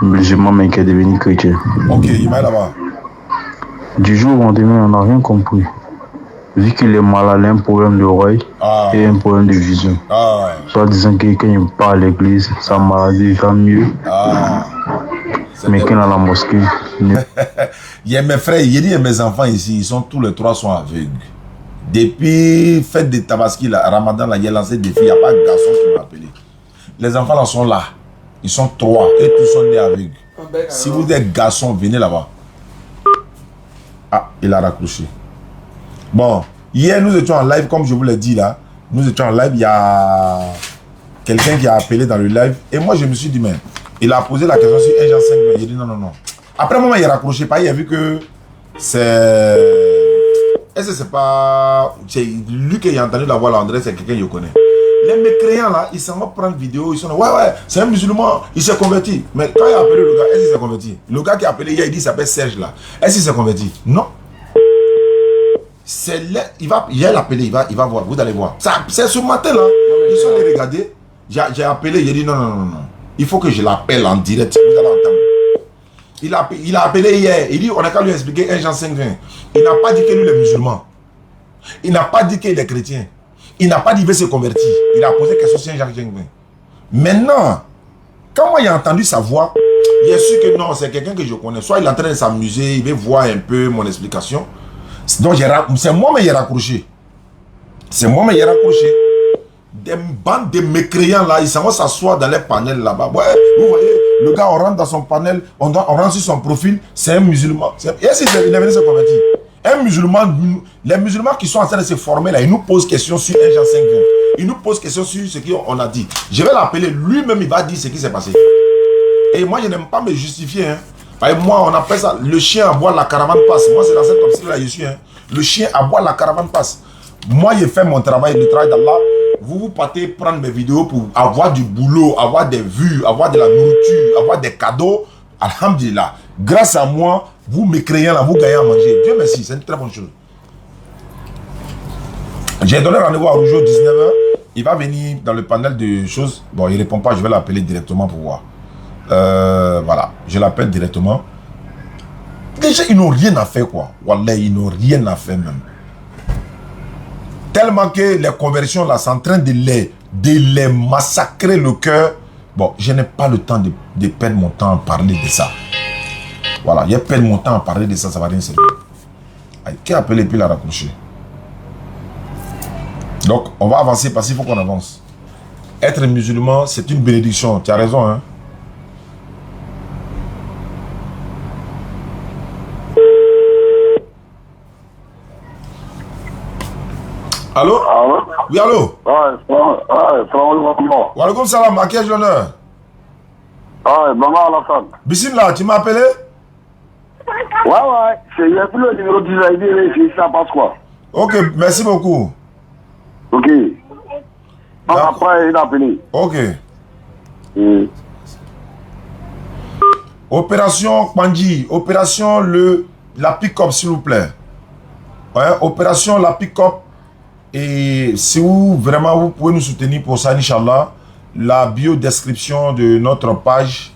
musulman mais qui est devenu chrétien. Ok, il va là-bas. Du jour au lendemain, on n'a rien compris. Vu qu'il est malade, il a un problème d'oreille et un problème de vision. Soit disant que quand il part à l'église, sa maladie va mieux. Mais quand il est à la mosquée... Il y a mes frères, il y a mes enfants ici, ils sont tous les trois sont aveugles. Depuis fête de Tabaski, là, Ramadan, là, il a lancé des filles, il n'y a pas de garçon qui m'a appelé. Les enfants là sont là. Ils sont trois et tous sont nés aveugles. Si vous êtes garçon, venez là-bas. Ah, il a raccroché. Bon, hier nous étions en live, comme je vous l'ai dit là. Nous étions en live, il y a quelqu'un qui a appelé dans le live. Et moi je me suis dit, mais il a posé la question sur un genre 5. Il a dit non. Après un moment, il a raccroché. Il a vu que c'est... Est-ce que c'est pas... C'est lui qui a entendu la voix là, André, c'est quelqu'un que je connais. Les mécréants là, ils s'en vont prendre vidéo. Ils sont là, ouais, c'est un musulman, il s'est converti. Mais quand il a appelé le gars, est-ce qu'il s'est converti? Le gars qui a appelé hier, il dit, il s'appelle Serge là. Est-ce qu'il s'est converti? Non. C'est là, il va l'appeler, il va voir, vous allez voir. C'est ce matin là, ils sont allés regarder. J'ai appelé, il a dit non. Il faut que je l'appelle en direct, vous allez entendre. Il a appelé hier, il dit on a qu'à lui expliquer 1 Jean 5:20. Il n'a pas dit que lui est musulman. Il n'a pas dit qu'il est chrétien. Il n'a pas dit qu'il veut se convertir. Il a posé question sur 1 Jean 5:20. Maintenant, quand moi j'ai entendu sa voix, il est sûr que non, c'est quelqu'un que je connais. Soit il est en train de s'amuser, il veut voir un peu mon explication. Donc c'est moi mais il a raccroché. C'est moi mais il a raccroché. Des bandes de mécréants là, ils s'en vont s'asseoir dans les panels là-bas. Ouais, vous voyez, le gars on rentre dans son panel, on rentre sur son profil, c'est un musulman. Et si il est venu se convertir. Un musulman, les musulmans qui sont en train de se former là, ils nous posent question sur 1 Jean 5:20. Ils nous posent question sur ce qu'on a dit. Je vais l'appeler, lui-même il va dire ce qui s'est passé. Et moi je n'aime pas me justifier. Et moi, on appelle ça le chien à boire, la caravane passe. Moi, c'est dans cette optique-là je suis. Le chien à boire, la caravane passe. Moi, j'ai fait mon travail, le travail d'Allah. Vous partez prendre mes vidéos pour avoir du boulot, avoir des vues, avoir de la nourriture, avoir des cadeaux. Alhamdulillah. Grâce à moi, vous me créez là, vous gagnez à manger. Dieu merci, c'est une très bonne chose. J'ai donné rendez-vous à Rougeau 19h. Il va venir dans le panel de choses. Bon, il ne répond pas, je vais l'appeler directement pour voir. Voilà, je l'appelle directement. Déjà, ils n'ont rien à faire, quoi. Wallah, ils n'ont rien à faire même. Tellement que les conversions là sont en train de les massacrer le cœur. Bon, je n'ai pas le temps de perdre mon temps à parler de ça. Voilà, je perds mon temps à parler de ça, ça va rien servir. Qui a appelé et puis l'a raccroché. Donc, on va avancer parce qu'il faut qu'on avance. Être musulman, c'est une bénédiction. Tu as raison, hein. Allô? Oui, allô? Wa alaikum salam, à qui ai-je l'honneur? Maman Alassane. Bismillah, tu m'as appelé? Ouais, il n'y a plus le numéro 10 à aider, ça passe quoi? Ok, merci beaucoup. Ok. Après, il a appelé. Ok. Opération Kwanji, opération la pick-up, s'il vous plaît. Ouais, opération la pick-up. Et si vous vraiment vous pouvez nous soutenir pour ça, Inch'Allah, la bio-description de notre page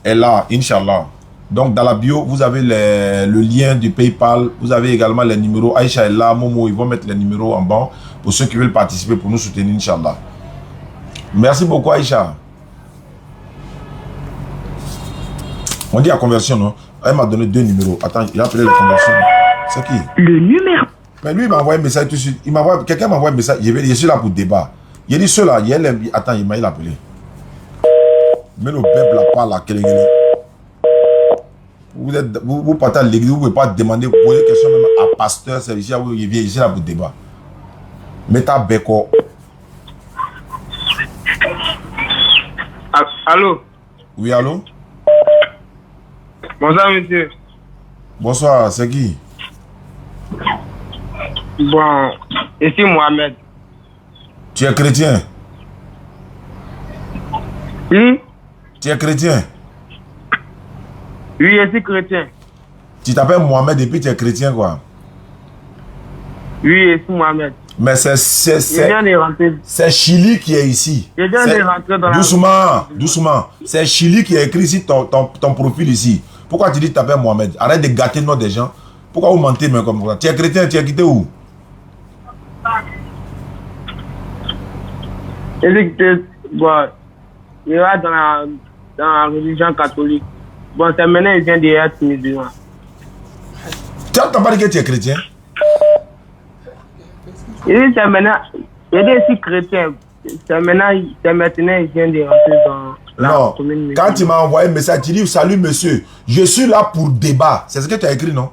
est là, Inch'Allah. Donc dans la bio, vous avez le lien du PayPal, vous avez également les numéros. Aïcha est là, Momo, ils vont mettre les numéros en bas pour ceux qui veulent participer pour nous soutenir, Inch'Allah. Merci beaucoup, Aïcha. On dit à conversion, non? Elle m'a donné 2 numéros. Attends, il a appelé la conversion. C'est qui? Le numéro. Mais lui, il m'a envoyé un message tout de suite. Quelqu'un m'a envoyé un message. Je suis là pour débat. Il dit ceux-là, attends, il m'a appelé. Mais le peuple là, pas là, vous partez à l'église, vous ne pouvez pas demander, vous posez des questions même à pasteur, c'est ici, il vient ici là pour débat. Mais t'as béco. Allô? Oui, allô? Bonsoir, monsieur. Bonsoir, c'est qui? Bon, ici Mohamed. Tu es chrétien? Oui? Tu es chrétien? Oui, je suis chrétien. Tu t'appelles Mohamed et puis tu es chrétien, quoi? Oui, je suis Mohamed. Mais c'est Chili qui est ici. Je viens de rentrer dans doucement. C'est Chili qui a écrit ici ton profil ici. Pourquoi tu dis que tu t'appelles Mohamed? Arrête de gâter le nom des gens. Pourquoi vous mentez même comme ça? Tu es chrétien, tu es quitté où? Je suis quitté, bon, je vais dans la religion catholique. Bon, c'est maintenant il vient d'être musulman. Tu n'as pas dit que tu es chrétien? Je dis c'est maintenant, je dis je suis chrétien. C'est maintenant il vient de rentrer dans la commune. Quand tu m'as envoyé un message, tu dis salut monsieur, je suis là pour débat. C'est ce que tu as écrit, non?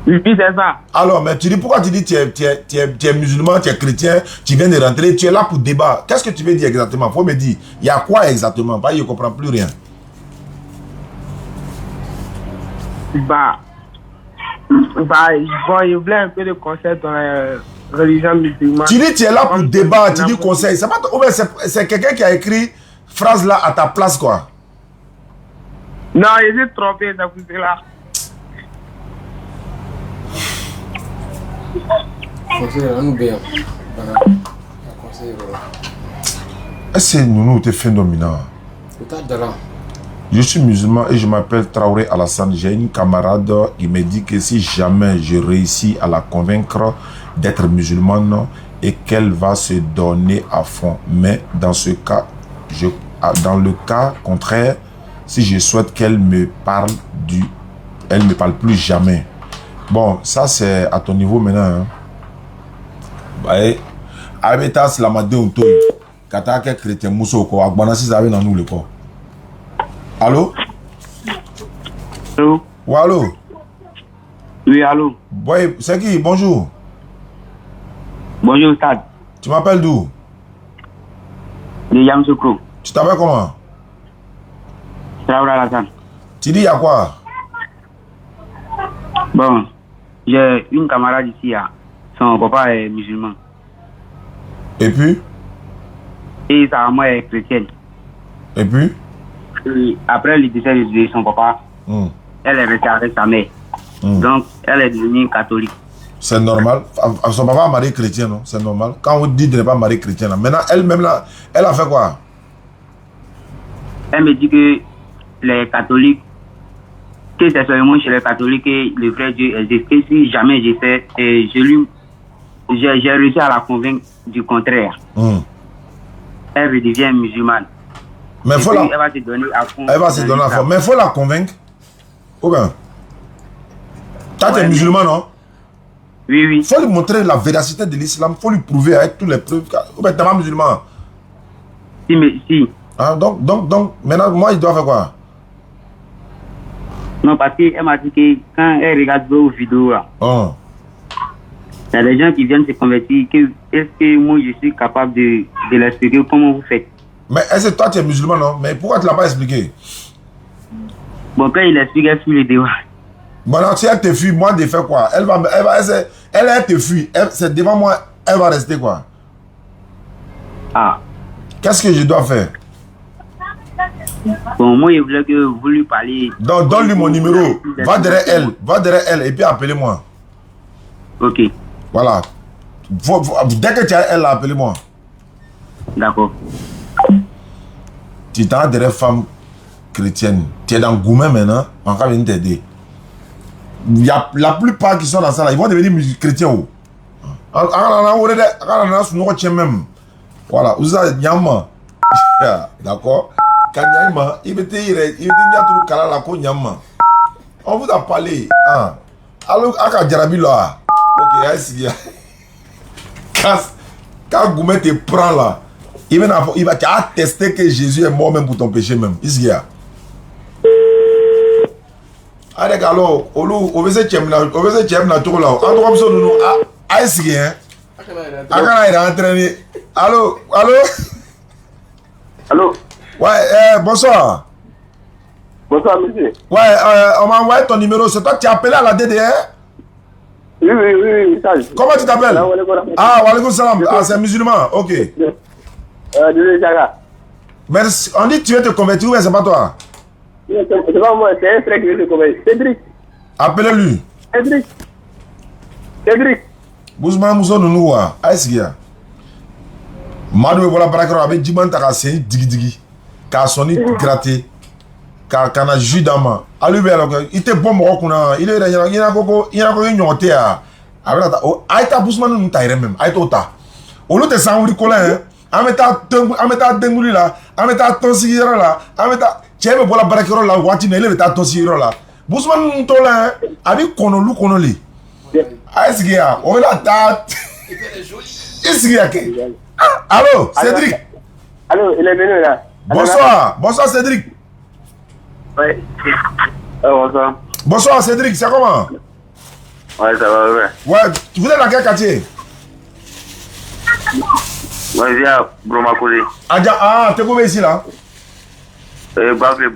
Oui, c'est ça. Alors, mais tu dis pourquoi tu dis tu es musulman, tu es chrétien, tu viens de rentrer, tu es là pour débat. Qu'est-ce que tu veux dire exactement? Faut me dire, il y a quoi exactement? Je ne comprends plus rien. Bon, il voulait un peu de conseils dans la religion musulmane. Tu dis tu es là pour débat, tu dis conseil. C'est quelqu'un qui a écrit phrase là à ta place, quoi. Non, il s'est trompé, c'est pour là. Est-ce que nous t'es phénoménal? Je suis musulman et je m'appelle Traoré Alassane. J'ai une camarade qui me dit que si jamais je réussis à la convaincre d'être musulmane et qu'elle va se donner à fond. Mais dans ce cas, dans le cas contraire, si je souhaite qu'elle me parle elle ne me parle plus jamais. Bon, ça c'est à ton niveau maintenant. Abeta Slamade Untoy. Kataka chrétien Moussoko. Agbanasi Zavé dans nous le corps. Allô? Allô? Oui, allô? Oui, allô? Oui, c'est qui? Bonjour. Bonjour, Stade. Tu m'appelles d'où? De Yamsoukro. Tu t'appelles comment? Traoré Alassane. Tu dis à quoi? Bon, j'ai une camarade ici, son papa est musulman. Et puis? Et sa maman est chrétienne. Et puis? Et après le décès de son papa, elle est restée avec sa mère. Donc, elle est devenue catholique. C'est normal. Son papa a marié chrétien, non? C'est normal. Quand on dit de ne pas marier chrétien, là. Maintenant, elle-même, là, elle a fait quoi? Elle me dit que les catholiques, que c'est seulement chez les catholiques que le vrai Dieu existe. Que si jamais je sais, j'ai réussi à la convaincre du contraire. Elle redevient musulmane. Mais et faut puis, la... elle va se donner à fond. Elle va se donner à fond. Mais il faut la convaincre. Ou bien? Toi, tu es musulman, non? Oui, oui. Il faut lui montrer la véracité de l'islam. Il faut lui prouver avec toutes les preuves. Ou bien, tu n'es pas musulman? Si, mais si. Ah, donc, maintenant, moi, il doit faire quoi? Non, parce qu'elle m'a dit que quand elle regarde vos vidéos, là, il y a des gens qui viennent se convertir. Est-ce que moi, je suis capable de l'expliquer comment vous faites? Mais est-ce que toi, tu es musulman, non? Mais pourquoi tu ne l'as pas expliqué? Bon, quand il explique, elle suit les débats. Bon, alors, si elle te fuit, moi, de faire quoi? Elle te fuit. C'est devant moi, elle va rester quoi? Ah. Qu'est-ce que je dois faire? Bon, moi, je voulais que vous lui parliez. Donc, donne-lui mon numéro. Va derrière elle et puis appelez-moi. Ok. Voilà. Dès que tu as elle, appelez-moi. D'accord. Tu t'as derrière femme chrétienne. Tu es dans Goumen maintenant. On va venir t'aider. Il y a la plupart qui sont dans ça là, ils vont devenir chrétiens. Voilà. Vous avez Nyama. D'accord. Kanyama, il on vous a parlé. Alors, Aka Jarabi là. Ok, ici. Quand Goumet te prend là, il va tester que Jésus est mort même pour ton péché même. Ici. Allez, alors, on va se tchemna tout là. En droit, nous ici. Aka est entraîné. Allô? Allô? Ouais, bonsoir. Bonsoir, monsieur. Ouais, on m'a envoyé ton numéro. C'est toi qui as appelé à la DDR? Oui, ça. Comment tu t'appelles? Ah, walaikum salam. Ah, c'est musulman. Ok. Désolé, Jaga. Merci. On dit que tu veux te convertir, mais c'est pas toi. C'est pas moi, c'est un frère qui veut se convertir. Cédric. Appelez-lui. Cédric. Bouzman Mousso Nounoua. Aïskia. Madou voilà barakaro avec Djiman Takasé, digi. Car son nid gratté. Car kana jus d'ama. Allume alors il était bon mokuna. Il y a beaucoup une yoté à. Aïta Bouzman nous taille même. Aïta. Au lieu de s'envoyer colin, ameta dengouli là, ameta tonsigiro là, ameta. Tiens, voilà barakaro là, watine, il est à tonsigiro là. Bouzman nous tola, avec konolu konoli. Aïskia, on va la tête. Aïskia. Allô, Cédric. Allô, il est venu là. Bonsoir Cédric. Ouais. Bonsoir. Bonsoir Cédric, c'est comment? Ouais, ça va, ouais. Ouais, vous êtes dans quel quartier? Moi, je viens à Bromacolé. Ah, t'es combien ici là? Boiflé.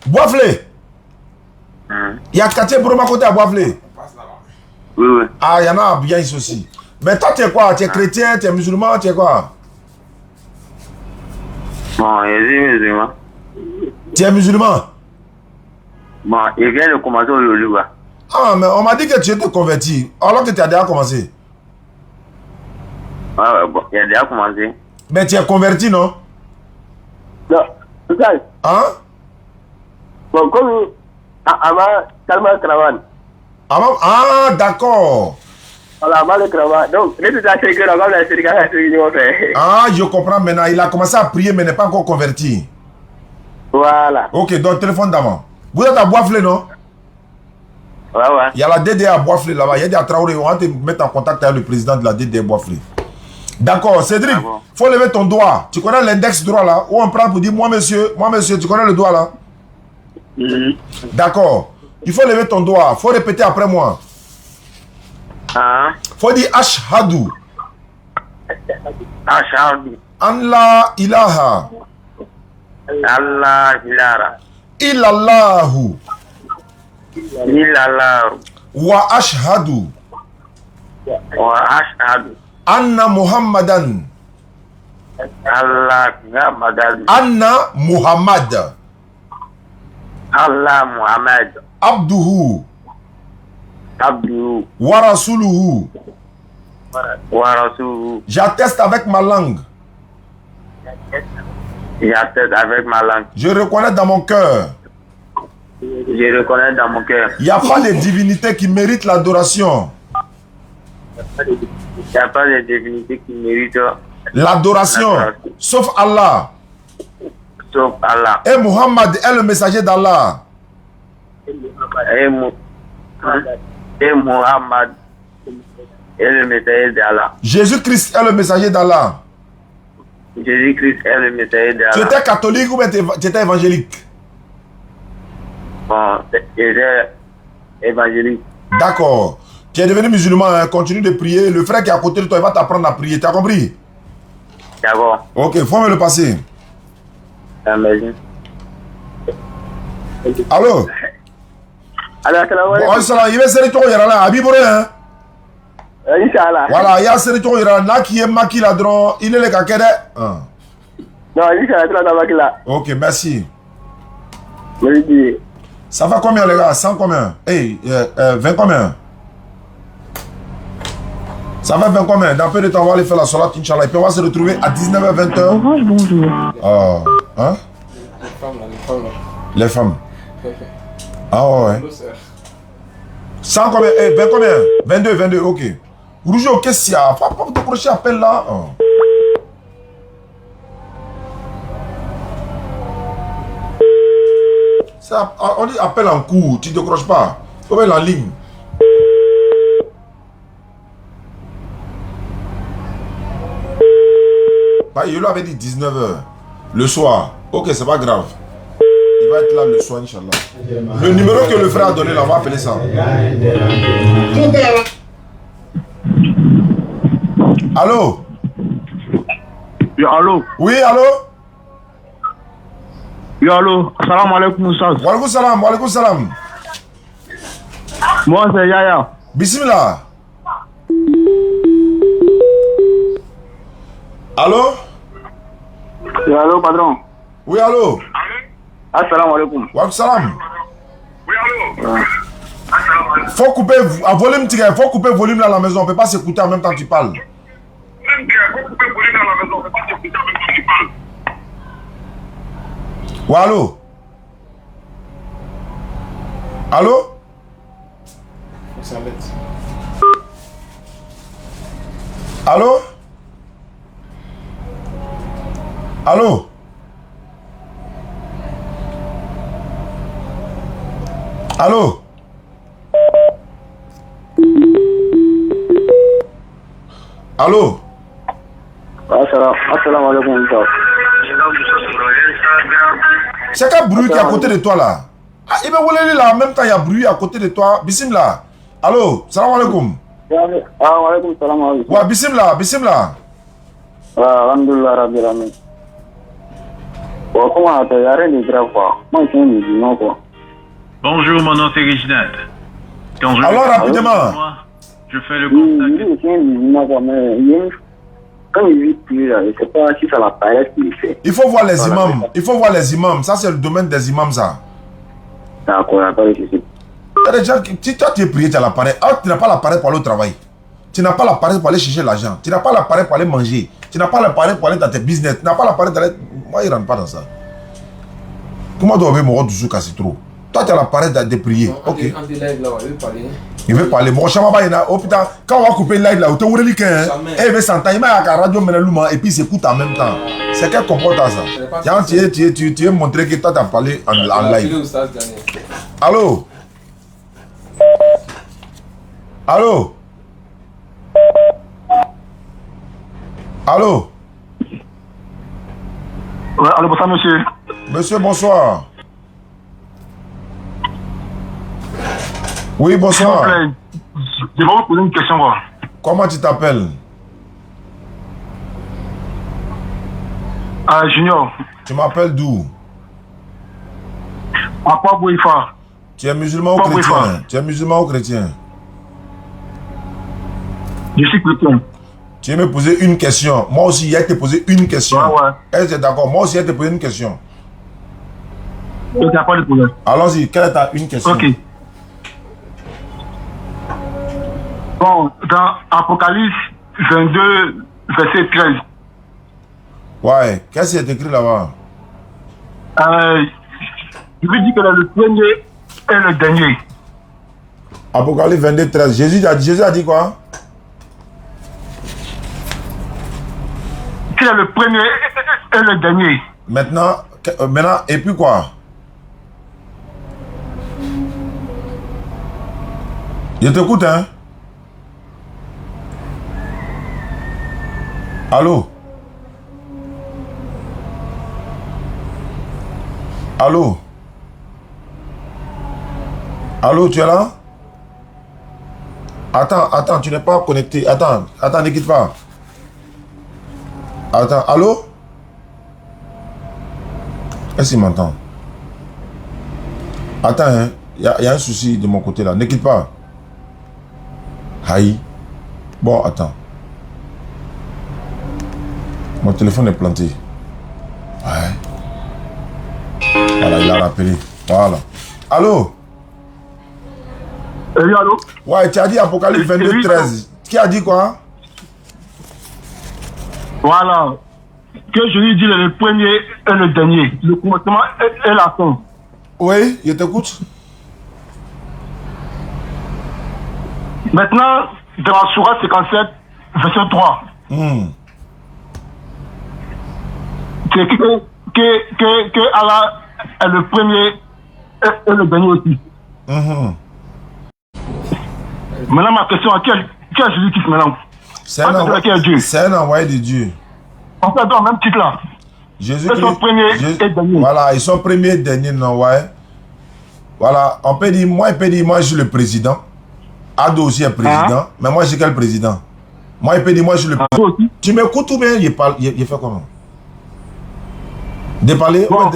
Boiflé? Il y a quartier Bromacolé à Boiflé? Oui. Ah, il y en a bien ici aussi. Mais toi, tu es quoi? Tu es chrétien, tu es musulman, tu es quoi? Bon, je suis musulman. Tu es musulman? Bon, je viens de commencer aujourd'hui. Ah, mais on m'a dit que tu étais converti, alors que tu as déjà commencé. Ah ouais, bon, il a déjà commencé. Mais tu es converti, non? Non, c'est ça. Hein? Bon, comme avant, Kalma Kravan. Ah, d'accord. Voilà, avant le Kravan. Donc, les tout à fait que la femme a fait. Ah, je comprends maintenant. Il a commencé à prier, mais n'est pas encore converti. Voilà. Ok, donc téléphone d'avant. Vous êtes à Boiflé, non? Ouais. Il y a la DDA à Boiflé là-bas. Il y a des Traoré. On va te mettre en contact avec le président de la DDA Boiflé. D'accord, Cédric, il faut lever ton doigt. Tu connais l'index droit là? Où on prend pour dire moi monsieur, tu connais le doigt là? D'accord. Il faut lever ton doigt. Il faut répéter après moi. Faut dire Ashhadu. Allah ilaha. Illallahu. Wa ashhadu. Anna Muhammadan. Anna Muhammad. Allah Muhammad. Abduhu. Abduhu. Wa rasuluhu. Wa rasuluhu. J'atteste avec ma langue. J'atteste avec ma langue. Je reconnais dans mon cœur. Je reconnais dans mon cœur. Il n'y a pas de divinité qui mérite l'adoration. Il n'y a pas de divinité qui mérite l'adoration, sauf Allah. Sauf Allah. Et Muhammad est le messager d'Allah. Et Muhammad est le messager d'Allah. Jésus-Christ est le messager d'Allah. Jésus-Christ est le messager d'Allah. Tu étais catholique ou bien tu étais évangélique? Bon, j'étais évangélique. D'accord. Tu es devenu musulman, hein? Continue de prier. Le frère qui est à côté de toi, il va t'apprendre à prier. Tu as compris? D'accord. Ok, faut me le passer. Amen. Allô? Bon, salam. Il va se retourner là. Abibore, hein? Inch'Allah. Voilà, il y a se retourner là. Qui est maki là, il est le kakere. Non, Inch'Allah, ok, merci. Oui. Ça va combien, les gars? 100 combien? Hey, 20 combien? Ça va 20 combien? Dans peu de temps, on va aller faire la salat, Inch'Allah. Et puis on va se retrouver à 19h, 20h. Bonjour. Hein? Les femmes. Ah ouais. 100 combien? 20 combien? 22, ok. Rougeau, qu'est-ce qu'il y a? Faut pas décrocher appel là. On dit appel en cours, tu ne décroches pas. Faut mettre en ligne. Bah, il lui avait dit 19h. Le soir. Ok, c'est pas grave. Il va être là le soir, Inch'Allah. Le numéro que le frère a donné, là, on va appeler ça. Allô? Oui, allô? Oui, allô? Oui, allô? Salam alaikum, Moussa. Wa alaikum salam. Moi, c'est Yaya. Bismillah. Allô? Oui, allô, patron. Oui, allô? Assalamu alaikum. Wa alaikum salam. Oui, allô? Faut couper à volume, faut couper le volume là à la maison. On ne peut pas s'écouter en même temps que tu parles. Ouais, allô? Allô? Allô? Allô? Allô? Allô? Assalamu alaikum. C'est quel bruit qui est à côté de toi là? Ah, il va voler là en même temps, il y a bruit à côté de toi. Bismillah. Allô? Salam alaikum. Wa alaikum salam. Ouais, bismillah, bismillah. Alhamdulillah, Rabbil Alamin. Bon, comment il n'y a rien de grave quoi. Moi, je suis un musulman quoi. Bonjour, mon nom c'est Reginald. Alors, rapidement. Je fais le contact. Je suis un musulman quoi, mais quand il vit plus là, je ne sais pas si ça l'apparaît qu'il fait. Il faut voir les imams. Il faut voir les imams. Ça, c'est le domaine des imams, ça. D'accord, d'accord, je sais. Si toi, tu es prié, tu as l'appareil. Ah, tu n'as pas l'appareil pour aller au travail. Tu n'as pas l'appareil pour aller chercher l'argent. Tu n'as pas l'appareil pour aller manger. Tu n'as pas l'appareil pour aller dans tes business. Tu n'as pas l'appareil d'aller... Moi, il ne rentre pas dans ça. Comment doit avoir mon rôle toujours cassé trop? Toi, tu as l'appareil de prier. Ok. Il veut parler. Mon chama il a. Oh putain, quand on va couper le live là, tu as dit que. Eh, il veut s'entendre. Il m'a dit que la radio et puis il s'écoute en même temps. C'est quel comportement ça? Tu veux montrer que toi, tu as parlé en live. Allô? Allô? Allô? Ouais, allô, bonsoir, monsieur. Monsieur, bonsoir. Oui, bonsoir. Je vais vous poser une question. Quoi. Comment tu t'appelles? Junior. Tu m'appelles d'où? À Port-Bouifa. Tu es musulman ou chrétien? Tu es musulman ou chrétien? Je suis chrétien. Tu veux me poser une question. Moi aussi, il y a te poser une question. Ouais. Est-ce que d'accord? Moi aussi, il y a te poser une question. Il n'y a pas de problème. Allons-y, quelle est ta une question? Ok. Bon, dans Apocalypse 22, verset 13. Ouais, qu'est-ce qui est écrit là-bas? Je lui dis que le premier est le dernier. Apocalypse 22, 13. Jésus a dit quoi? Qu'il est le premier et le dernier. Maintenant, et puis quoi? Je t'écoute, hein? Allô? Allô? Allô, tu es là? Attends, tu n'es pas connecté. Attends, ne quitte pas. Attends, allô? Est-ce qu'il m'entend? Attends, hein? Il y a un souci de mon côté là. Ne quitte pas. Aïe. Bon, attends. Mon téléphone est planté. Ouais. Voilà, il a rappelé. Voilà. Allô? Oui, allô? Ouais, tu as dit Apocalypse 22, 13. Qui a dit quoi? Voilà. Que je lui dis le premier et le dernier. Le commencement et la fin. Oui, je t'écoute. Maintenant, dans la sourate 57, verset 3. C'est écrit que Allah est le premier et le dernier aussi. Maintenant, ma question, qui est Jésus-Christ maintenant? C'est un envoyé de Dieu. On fait dans le même titre là. Jésus-Christ. Ils sont premiers et derniers. Voilà, ils sont premiers et derniers, non, ouais. Voilà, on peut dire, moi je suis le président. Ado aussi est président. Mais moi, je suis quel président? Moi, il peut dire, moi, je suis le président. Tu m'écoutes ou bien il fait comment? De parler? Bon,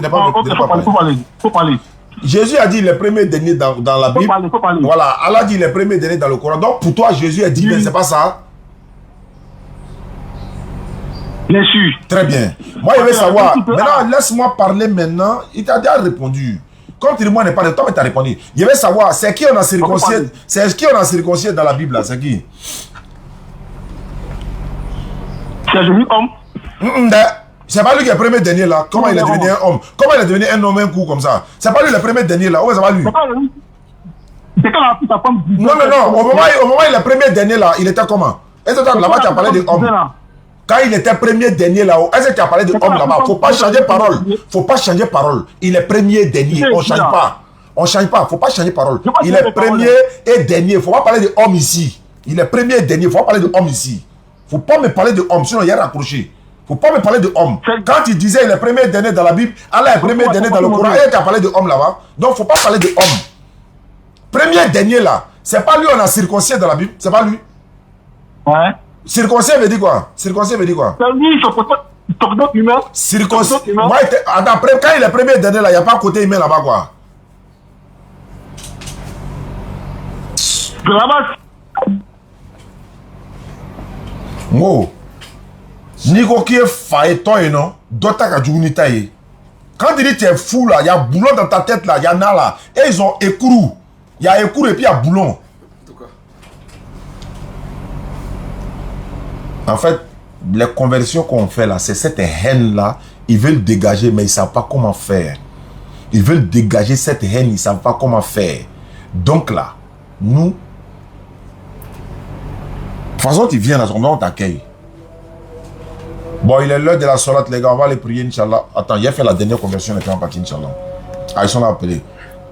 faut parler. Jésus a dit les premiers derniers dans la Bible. Faut parler. Voilà, Allah dit les premiers derniers dans le Coran. Donc pour toi, Jésus est divin, c'est pas ça? Bien sûr. Très bien. Moi, je veux savoir. Maintenant, laisse-moi parler maintenant. Il t'a déjà répondu. Quand tu dis moi n'est pas de toi, mais tu as répondu. Je veux savoir, c'est qui on a circoncis? C'est qui on a circoncis dans la Bible là? C'est qui? C'est Jésus homme. C'est pas lui qui est le premier dernier là. Comment il est devenu un homme? Comment il est devenu un homme un coup comme ça? C'est pas lui le premier dernier là. Ouais, c'est pas lui. C'est quand la sa femme dit. Non. Au moment où il est le premier dernier là, il était comment? Est-ce que là-bas tu as parlé de homme? Quand il était premier dernier là-haut, est-ce que tu as parlé de homme là-bas? Faut pas changer parole. Faut pas changer parole. Il est premier dernier. On change pas. On change pas. Faut pas changer parole. Il est premier et dernier. Faut pas parler de homme ici. Il est premier et dernier. Faut pas parler de homme ici. Faut pas me parler de homme, sinon il y a raccroché. Faut pas me parler de homme. Quand il disait il est premier et dernier dans la Bible, Allah est premier et dernier dans le Coran, et tu as parlé de homme là-bas. Donc faut pas parler de homme. Premier et dernier là, c'est pas lui on a circoncis dans la Bible, c'est pas lui. Ouais. Circoncis veut dire quoi? Circoncis veut dire quoi? C'est lui, son côté humain. Circoncis. Moi, après, quand il est premier et dernier là, il n'y a pas côté humain là-bas quoi. De là-bas. Mo. Nico qui est faéton et non, d'autres qui ont taillé. Quand tu dis tu es fou là, il y a boulon dans ta tête là, il y en a là. Et ils ont écrou. Il y a écrou et puis il y a boulon. En fait, les conversions qu'on fait là, c'est cette haine là. Ils veulent dégager, mais ils ne savent pas comment faire. Ils veulent dégager cette haine, ils ne savent pas comment faire. Donc là, nous, de toute façon, tu viens là, on t'accueille. Bon, il est l'heure de la solat, les gars. On va aller prier, Inch'Allah. Attends, il a fait la dernière conversion, les gens partis, Inch'Allah. Ah, ils sont là appelés.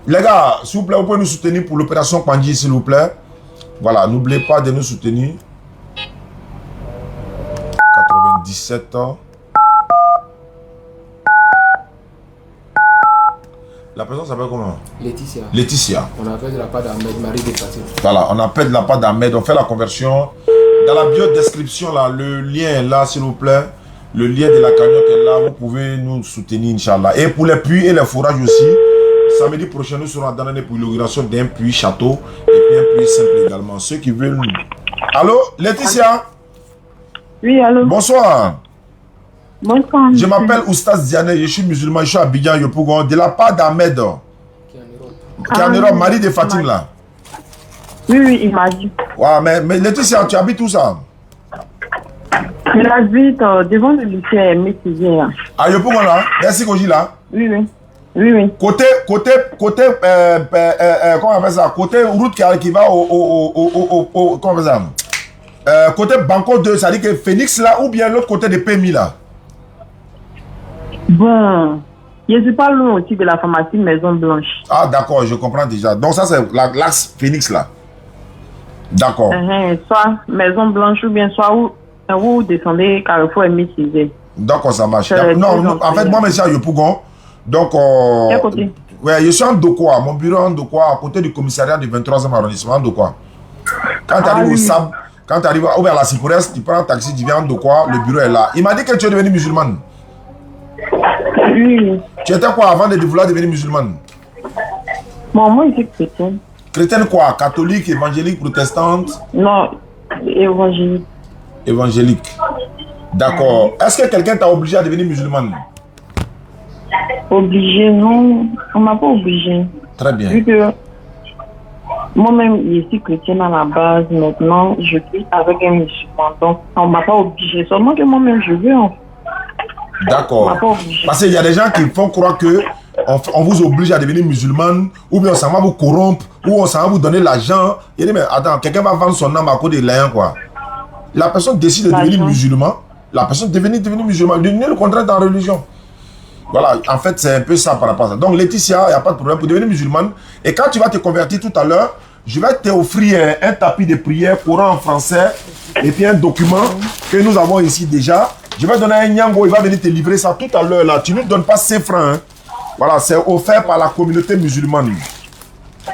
Les gars, s'il vous plaît, vous pouvez nous soutenir pour l'opération Pandji, s'il vous plaît. Voilà, n'oubliez pas de nous soutenir. 97 ans. La personne s'appelle comment? Laetitia. Laetitia. On appelle de la part d'Ahmed, Marie de Fatima. Voilà, on appelle de la part d'Ahmed. On fait la conversion. Dans la bio-description, là, le lien est là, s'il vous plaît. Le lien de la cagnotte est là. Vous pouvez nous soutenir, Inch'Allah. Et pour les puits et les fourrages aussi, samedi prochain, nous serons dans l'année pour l'inauguration d'un puits château et puis un puits simple également. Ceux qui veulent nous... Allô, Laetitia? Oui, allô? Bonsoir. Bonsoir. Je m'appelle Oustaz Diane, je suis musulman, je suis à Abidjan, Yopougon, de la part d'Ahmed. Qui est en Europe, mari de Fatim là. Oui, il m'a dit. Ouais, mais Laetitia, tu habites où ça? Il habite devant le lycée Métivier. À Yopougon là? Merci Koji là? Oui. Côté, comment on appelle ça? Côté route qui va au comment on appelle ça? Côté Banco 2, ça dit que Phoenix là, ou bien l'autre côté de PMI là? Bon, je ne suis pas loin aussi de la pharmacie Maison Blanche. Ah d'accord, je comprends déjà. Donc ça c'est l'axe Phoenix là. D'accord. Soit Maison Blanche ou bien soit où vous descendez Carrefour M6. D'accord, ça marche. Non, en fait, moi, je suis à Yopougon. Donc, ouais, je suis en Dokwa. Mon bureau en Dokwa, à côté du commissariat du 23e arrondissement en Dokwa. Quand tu arrives au SAB, quand tu arrives à la Cypress, tu prends un taxi, tu viens en Dokwa, le bureau est là. Il m'a dit que tu es devenue musulmane. Oui. Tu étais quoi avant de vouloir devenir musulmane? Moi, je suis chrétienne. Chrétienne quoi? Catholique, évangélique, protestante? Non, évangélique. Évangélique. D'accord. Est-ce que quelqu'un t'a obligé à devenir musulmane? Obligé, non. On m'a pas obligé. Très bien. Vu que moi-même, je suis chrétienne à la base. Maintenant, je suis avec un musulman. Donc, on m'a pas obligé. Seulement que moi-même, je veux. D'accord. Parce qu'il y a des gens qui font croire que on vous oblige à devenir musulmane, ou bien on s'en va vous corrompre, ou on s'en va vous donner l'argent. Il dit, mais attends, quelqu'un va vendre son âme à cause de l'ayant, quoi. La personne décide de devenir musulman, la personne devenir musulman, devenir le contraire dans la religion. Voilà, en fait, c'est un peu ça par rapport à ça. Donc, Laetitia, il n'y a pas de problème pour devenir musulmane. Et quand tu vas te convertir tout à l'heure, je vais t'offrir un tapis de prière, Coran en français, et puis un document que nous avons ici déjà. Je vais donner un Nyango, il va venir te livrer ça tout à l'heure là. Tu ne nous donnes pas 5 francs. Hein. Voilà, c'est offert par la communauté musulmane.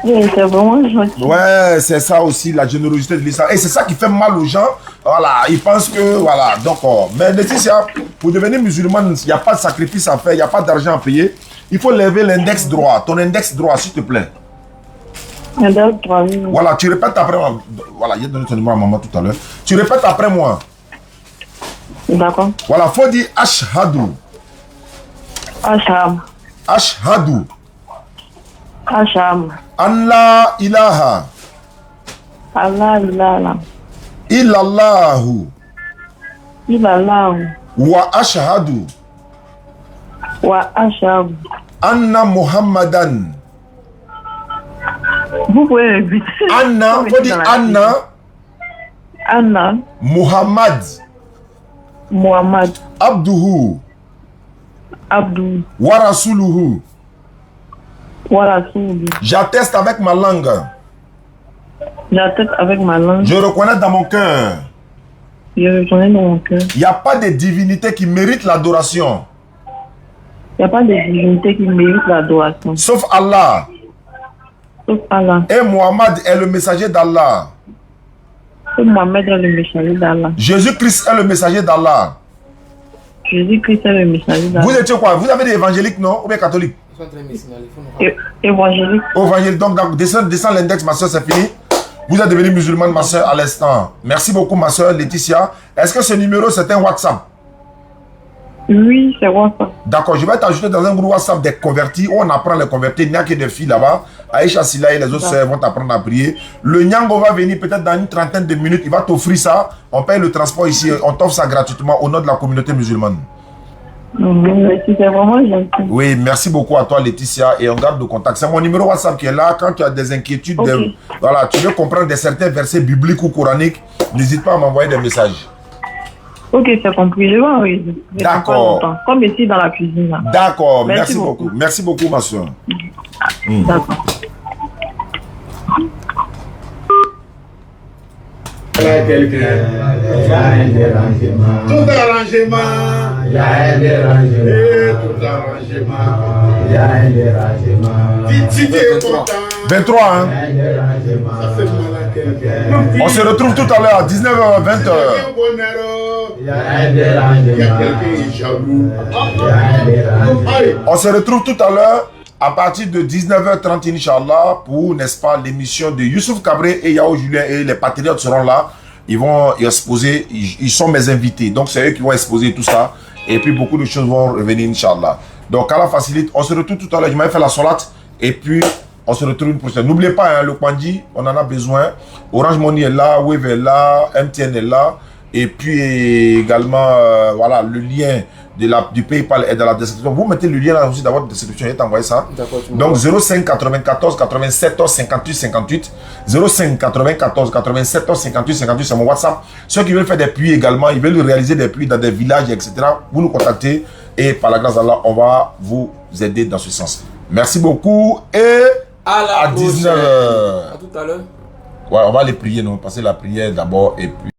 Oui, c'est vraiment gentil. Ouais, c'est ça aussi, la générosité de l'islam. Et c'est ça qui fait mal aux gens. Voilà, ils pensent que, voilà, donc, mais Laetitia, pour devenir musulmane, il n'y a pas de sacrifice à faire, il n'y a pas d'argent à payer. Il faut lever l'index droit, ton index droit, s'il te plaît. Index droit, oui. Voilà, tu répètes après moi. Voilà, j'ai donné ton numéro à maman tout à l'heure. Tu répètes après moi. D'accord. Voilà, faut dire Ashhadu. Ashhadu. Ashhadu. Ashhadu. Allah ilaha. Allah ilaha. Illallahu. Illallahu. Wa ashhadu. Wa ashhadu. Anna Muhammadan. Vous pouvez répéter. Anna, faut dire Anna. Anna. Muhammad. Muhammad. Abduhu. Abdou. Wa rasuluhu. Wa rasuluhu. J'atteste avec ma langue. J'atteste avec ma langue. Je reconnais dans mon cœur. Je reconnais dans mon cœur. Il n'y a pas de divinité qui mérite l'adoration. Il n'y a pas de divinité qui mérite l'adoration. Sauf Allah. Sauf Allah. Et Muhammad est le messager d'Allah. Et Mohamed est le messager d'Allah. Jésus-Christ est le messager d'Allah. Jésus-Christ est le messager d'Allah. Vous étiez quoi? Vous avez des évangéliques, non? Ou bien catholiques? Évangélique. Évangélique. Donc, descends l'index, ma soeur, c'est fini. Vous êtes devenue musulmane, ma soeur, à l'instant. Merci beaucoup, ma soeur Laetitia. Est-ce que ce numéro, c'est un WhatsApp? Oui, c'est WhatsApp. D'accord, je vais t'ajouter dans un groupe WhatsApp des convertis où on apprend les convertis. Il n'y a que des filles là-bas. Aïcha Silla et les autres sœurs vont t'apprendre à prier. Le Nyango va venir peut-être dans une trentaine de minutes. Il va t'offrir ça. On paye le transport ici. On t'offre ça gratuitement au nom de la communauté musulmane. Merci, c'est vraiment gentil. Oui, merci beaucoup à toi Laetitia et on garde le contact. C'est mon numéro WhatsApp qui est là. Quand tu as des inquiétudes, voilà, tu veux comprendre certains versets bibliques ou coraniques, n'hésite pas à m'envoyer des messages. Ok, c'est compris. Je vais enregistrer. D'accord. Comme ici dans la cuisine. D'accord, merci beaucoup. Merci beaucoup, ma soeur. D'accord. Tout arrangement. Il y a un dérangement. Tout arrangement. Il y a un dérangement. Si tu es content. 23, hein? Ça fait mal à quelqu'un. On se retrouve tout à l'heure à 19h, 20h. Il y a un dérangement. Il y a quelqu'un qui est jaloux. On se retrouve tout à l'heure à partir de 19h30, Inch'Allah, pour, n'est-ce pas, l'émission de Youssouf Cabré et Yao Julien et les patriotes seront là. Ils vont exposer, ils sont mes invités. Donc, c'est eux qui vont exposer tout ça. Et puis beaucoup de choses vont revenir, Inch'Allah. Donc Allah facilite. On se retrouve tout à l'heure. Je m'avais fait la salate. Et puis on se retrouve une prochaine. N'oubliez pas, hein, le Kwandi, on en a besoin. Orange Money est là, Wave est là, MTN est là. Et puis également, voilà, le lien du PayPal est dans la description. Vous mettez le lien là aussi dans votre description. Je vais t'envoyer ça. Donc 05 94 87 58 58. 05 94 87 58 58, c'est mon WhatsApp. Ceux qui veulent faire des puits également, ils veulent réaliser des puits dans des villages, etc. Vous nous contactez et par la grâce d'Allah, on va vous aider dans ce sens. Merci beaucoup et à 19h. À tout à l'heure. Ouais, on va aller prier, nous passer la prière d'abord et puis.